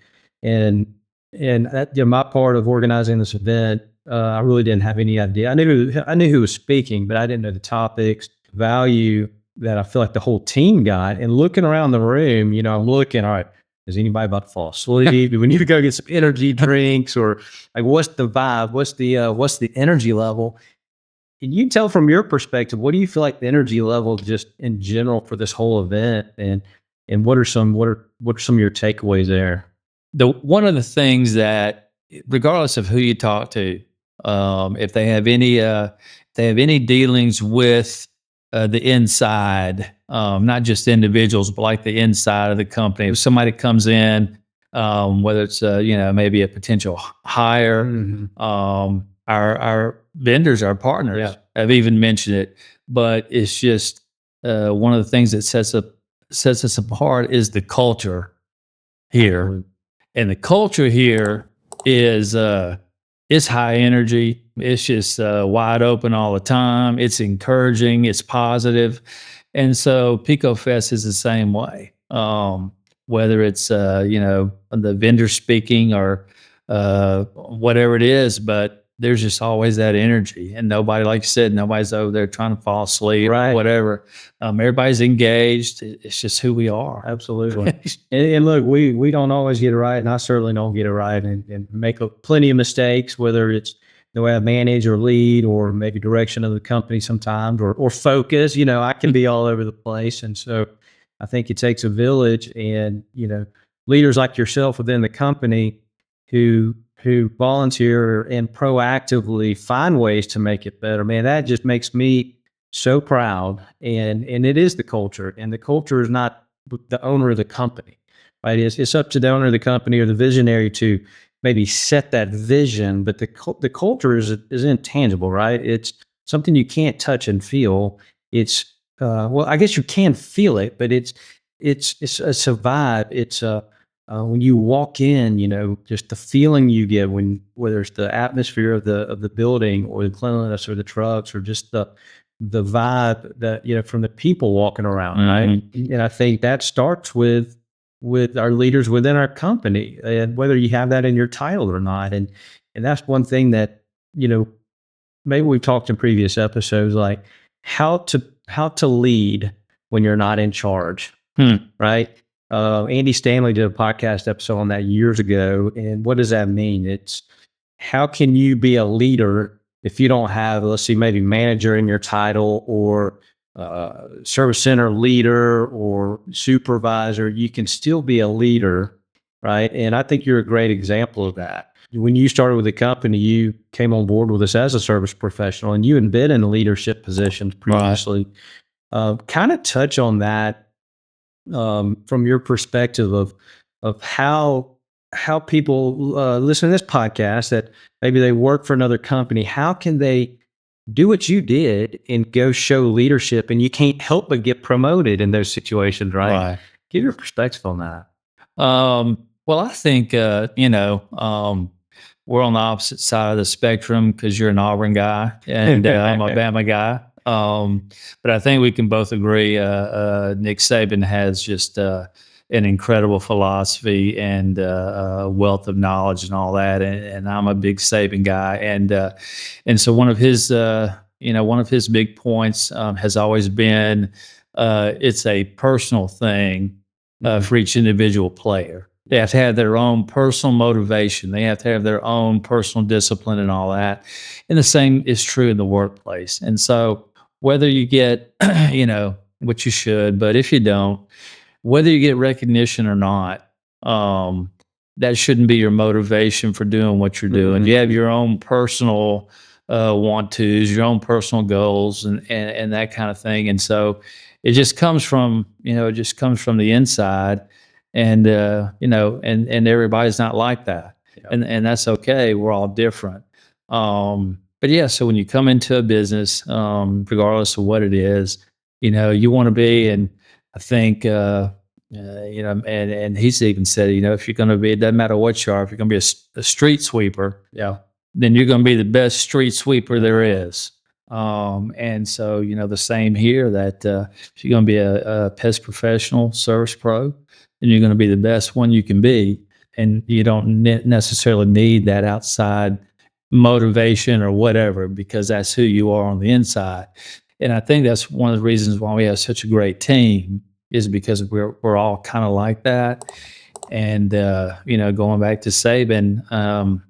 and that, my part of organizing this event, I really didn't have any idea. I knew who was speaking, but I didn't know the topics, value that I feel like the whole team got. And looking around the room, I'm looking, all right, is anybody about to fall asleep? Do we need to go get some energy drinks, or like what's the vibe? What's the energy level? Can you tell from your perspective, what do you feel like the energy level just in general for this whole event, and what are some of your takeaways there? The one of the things that, regardless of who you talk to, if they have any dealings with the inside, not just individuals, but like the inside of the company. If somebody comes in, whether it's maybe a potential hire, our vendors, our partners Yeah. have even mentioned it. But it's just one of the things that sets us apart is the culture here. And the culture here is it's high energy. It's just wide open all the time. It's encouraging. It's positive. And so PEACO Fest is the same way. Whether it's the vendor speaking or whatever it is, but there's just always that energy, and nobody, like you said, nobody's over there trying to fall asleep, Right. whatever. Everybody's engaged. It's just who we are. Absolutely. And look, we don't always get it right, and I certainly don't get it right, and make plenty of mistakes, whether it's the way I manage or lead, or maybe direction of the company sometimes, or focus. I can be all over the place, and so I think it takes a village, and leaders like yourself within the company who volunteer and proactively find ways to make it better. Man, that just makes me so proud. And it is the culture, and the culture is not the owner of the company, right? It's up to the owner of the company or the visionary to maybe set that vision, but the culture is intangible, right? It's something you can't touch and feel. It's well, I guess you can feel it, but it's a vibe. It's a when you walk in, just the feeling you get whether it's the atmosphere of the building, or the cleanliness, or the trucks, or just the vibe that from the people walking around, right? And I think that starts with our leaders within our company, and whether you have that in your title or not. And that's one thing that maybe we've talked in previous episodes, like how to lead when you're not in charge, right? Andy Stanley did a podcast episode on that years ago. And what does that mean? It's how can you be a leader if you don't have, let's see, maybe manager in your title, or service center leader, or supervisor? You can still be a leader, right? And I think you're a great example of that. When you started with the company, you came on board with us as a service professional, and you had been in leadership positions previously. Kind of touch on that from your perspective of how people listen to this podcast, that maybe they work for another company. How can they do what you did and go show leadership, and you can't help but get promoted in those situations, right? Right. Give your perspective on that. Well, I think we're on the opposite side of the spectrum, because you're an Auburn guy and I'm a Bama guy. But I think we can both agree Nick Saban has just an incredible philosophy and wealth of knowledge and all that. And I'm a big Saban guy. And so one of his big points has always been it's a personal thing for each individual player. They have to have their own personal motivation. They have to have their own personal discipline and all that. And the same is true in the workplace. And so whether you get, what you should, but if you don't, whether you get recognition or not, that shouldn't be your motivation for doing what you're doing. You have your own personal want-tos, your own personal goals, and that kind of thing. And so it just comes from, the inside. And and everybody's not like that. Yeah. And that's okay. We're all different. But yeah, so when you come into a business, regardless of what it is, you want to be, and I think and he's even said, if you're going to be, it doesn't matter what you are, if you're going to be a street sweeper, Yeah. then you're going to be the best street sweeper there is. And so, the same here, that if you're going to be a pest professional, service pro, then you're going to be the best one you can be. And you don't necessarily need that outside motivation or whatever, because that's who you are on the inside. And I think that's one of the reasons why we have such a great team, is because we're all kind of like that. And going back to Saban,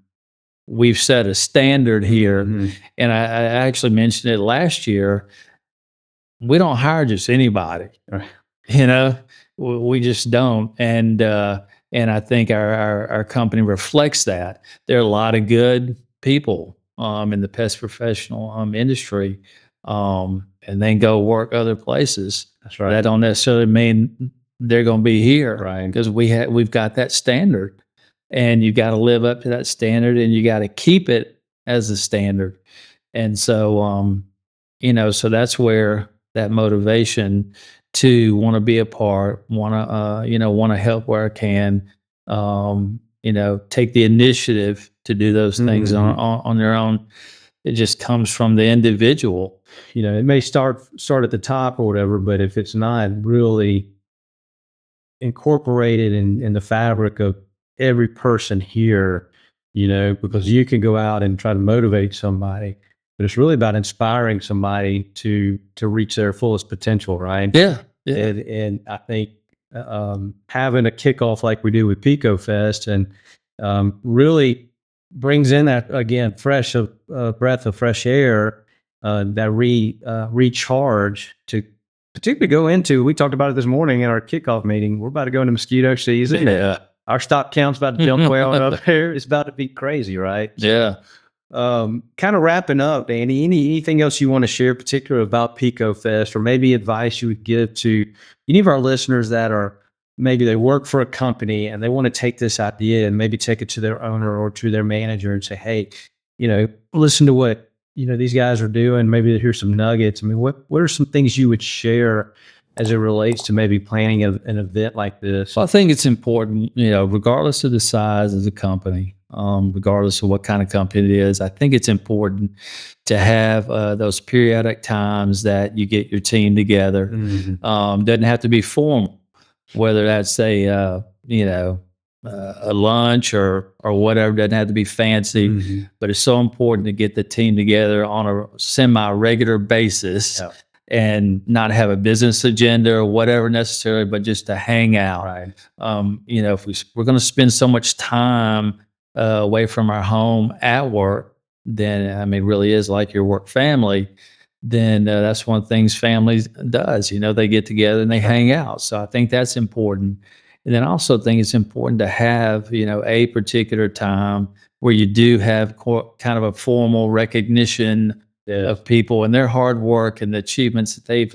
we've set a standard here. And I actually mentioned it last year. We don't hire just anybody. Right. We just don't. And I think our company reflects that. There are a lot of good people in the pest professional industry, and then go work other places. That's right. That don't necessarily mean they're going to be here, Right. because we've got that standard, and you got to live up to that standard, and you got to keep it as a standard. And so, so that's where that motivation to want to be a part, want to help where I can, take the initiative to do those things on their own. It just comes from the individual. It may start at the top or whatever, but if it's not really incorporated in the fabric of every person here, because you can go out and try to motivate somebody, but it's really about inspiring somebody to reach their fullest potential, right? Yeah. And I think having a kickoff like we do with PEACO Fest and really brings in that, again, fresh breath of fresh air, that recharge to particularly go into. We talked about it this morning in our kickoff meeting. We're about to go into mosquito season. Yeah. Our stock count's about to jump way on up there. It's about to be crazy, right? Yeah. Kind of wrapping up, Danny, anything else you want to share particular about PEACO Fest, or maybe advice you would give to any of our listeners that are, maybe they work for a company and they want to take this idea and maybe take it to their owner or to their manager and say, hey, listen to what, these guys are doing. Maybe here's some nuggets. I mean, what are some things you would share as it relates to maybe planning an event like this? Well, I think it's important, regardless of the size of the company, regardless of what kind of company it is, I think it's important to have those periodic times that you get your team together. Doesn't have to be formal, whether that's a lunch or whatever. Doesn't have to be fancy, but it's so important to get the team together on a semi-regular basis. Yeah. And not have a business agenda or whatever necessarily, but just to hang out. Right. If we're going to spend so much time away from our home at work, then it really is like your work family. Then that's one of the things families does. They get together and they hang out. So I think that's important. And then I also think it's important to have a particular time where you do have kind of a formal recognition of people and their hard work and the achievements that they've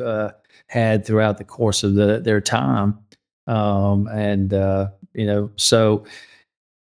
had throughout the course of their time. So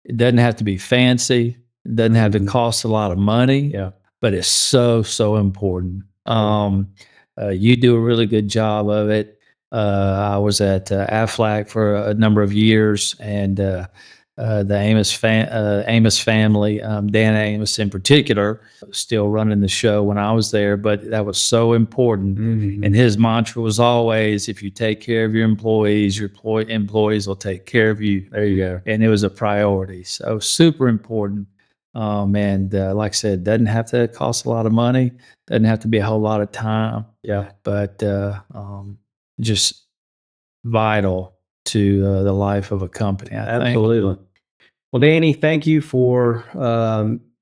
it doesn't have to be fancy. It doesn't have to cost a lot of money. Yeah. But it's so, so important. You do a really good job of it. I was at Aflac for a number of years, and the Amos family, Dan Amos in particular, still running the show when I was there, but that was so important. And his mantra was always, if you take care of your employees will take care of you. There you go. And it was a priority. So super important. And like I said, doesn't have to cost a lot of money, doesn't have to be a whole lot of time. Yeah. But just vital to the life of a company, I think. Absolutely. Well, Danny, thank you for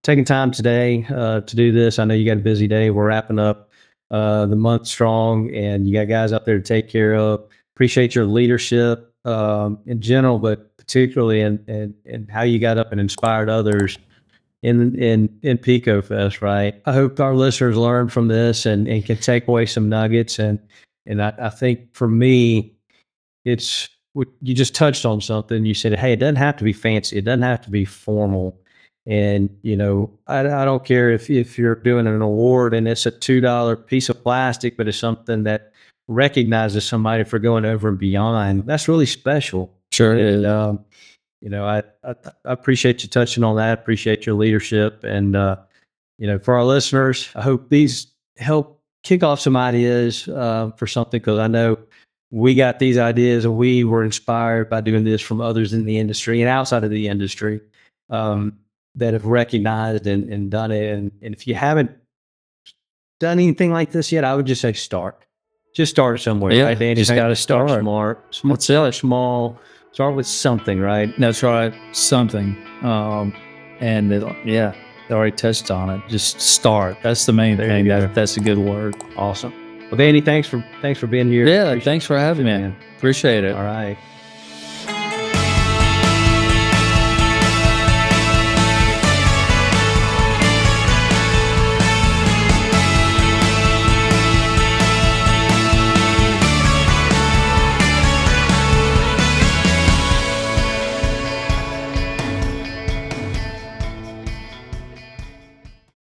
taking time today to do this. I know you got a busy day. We're wrapping up the month strong, and you got guys out there to take care of. Appreciate your leadership in general, but particularly in how you got up and inspired others in PEACO Fest, right? I hope our listeners learn from this and can take away some nuggets. And I think for me, it's, you just touched on something. You said, hey, it doesn't have to be fancy. It doesn't have to be formal. And, I don't care if you're doing an award and it's a $2 piece of plastic, but it's something that recognizes somebody for going over and beyond, that's really special. Sure And, is. you know, I appreciate you touching on that. Appreciate your leadership. And, you know, for our listeners, I hope these help kick off some ideas for something, because I know we got these ideas and we were inspired by doing this from others in the industry and outside of the industry that have recognized and done it. And if you haven't done anything like this yet, I would just say start. Just start somewhere. Yeah, Right, Danny? just gotta start. smart. That's it. Small. Start with something, right? That's right. Something. And yeah, they already touched on it. Just start. That's the main thing. That's a good word. Awesome. Well, Danny, thanks for being here. Yeah, thanks for having me. Man. Appreciate it. All right.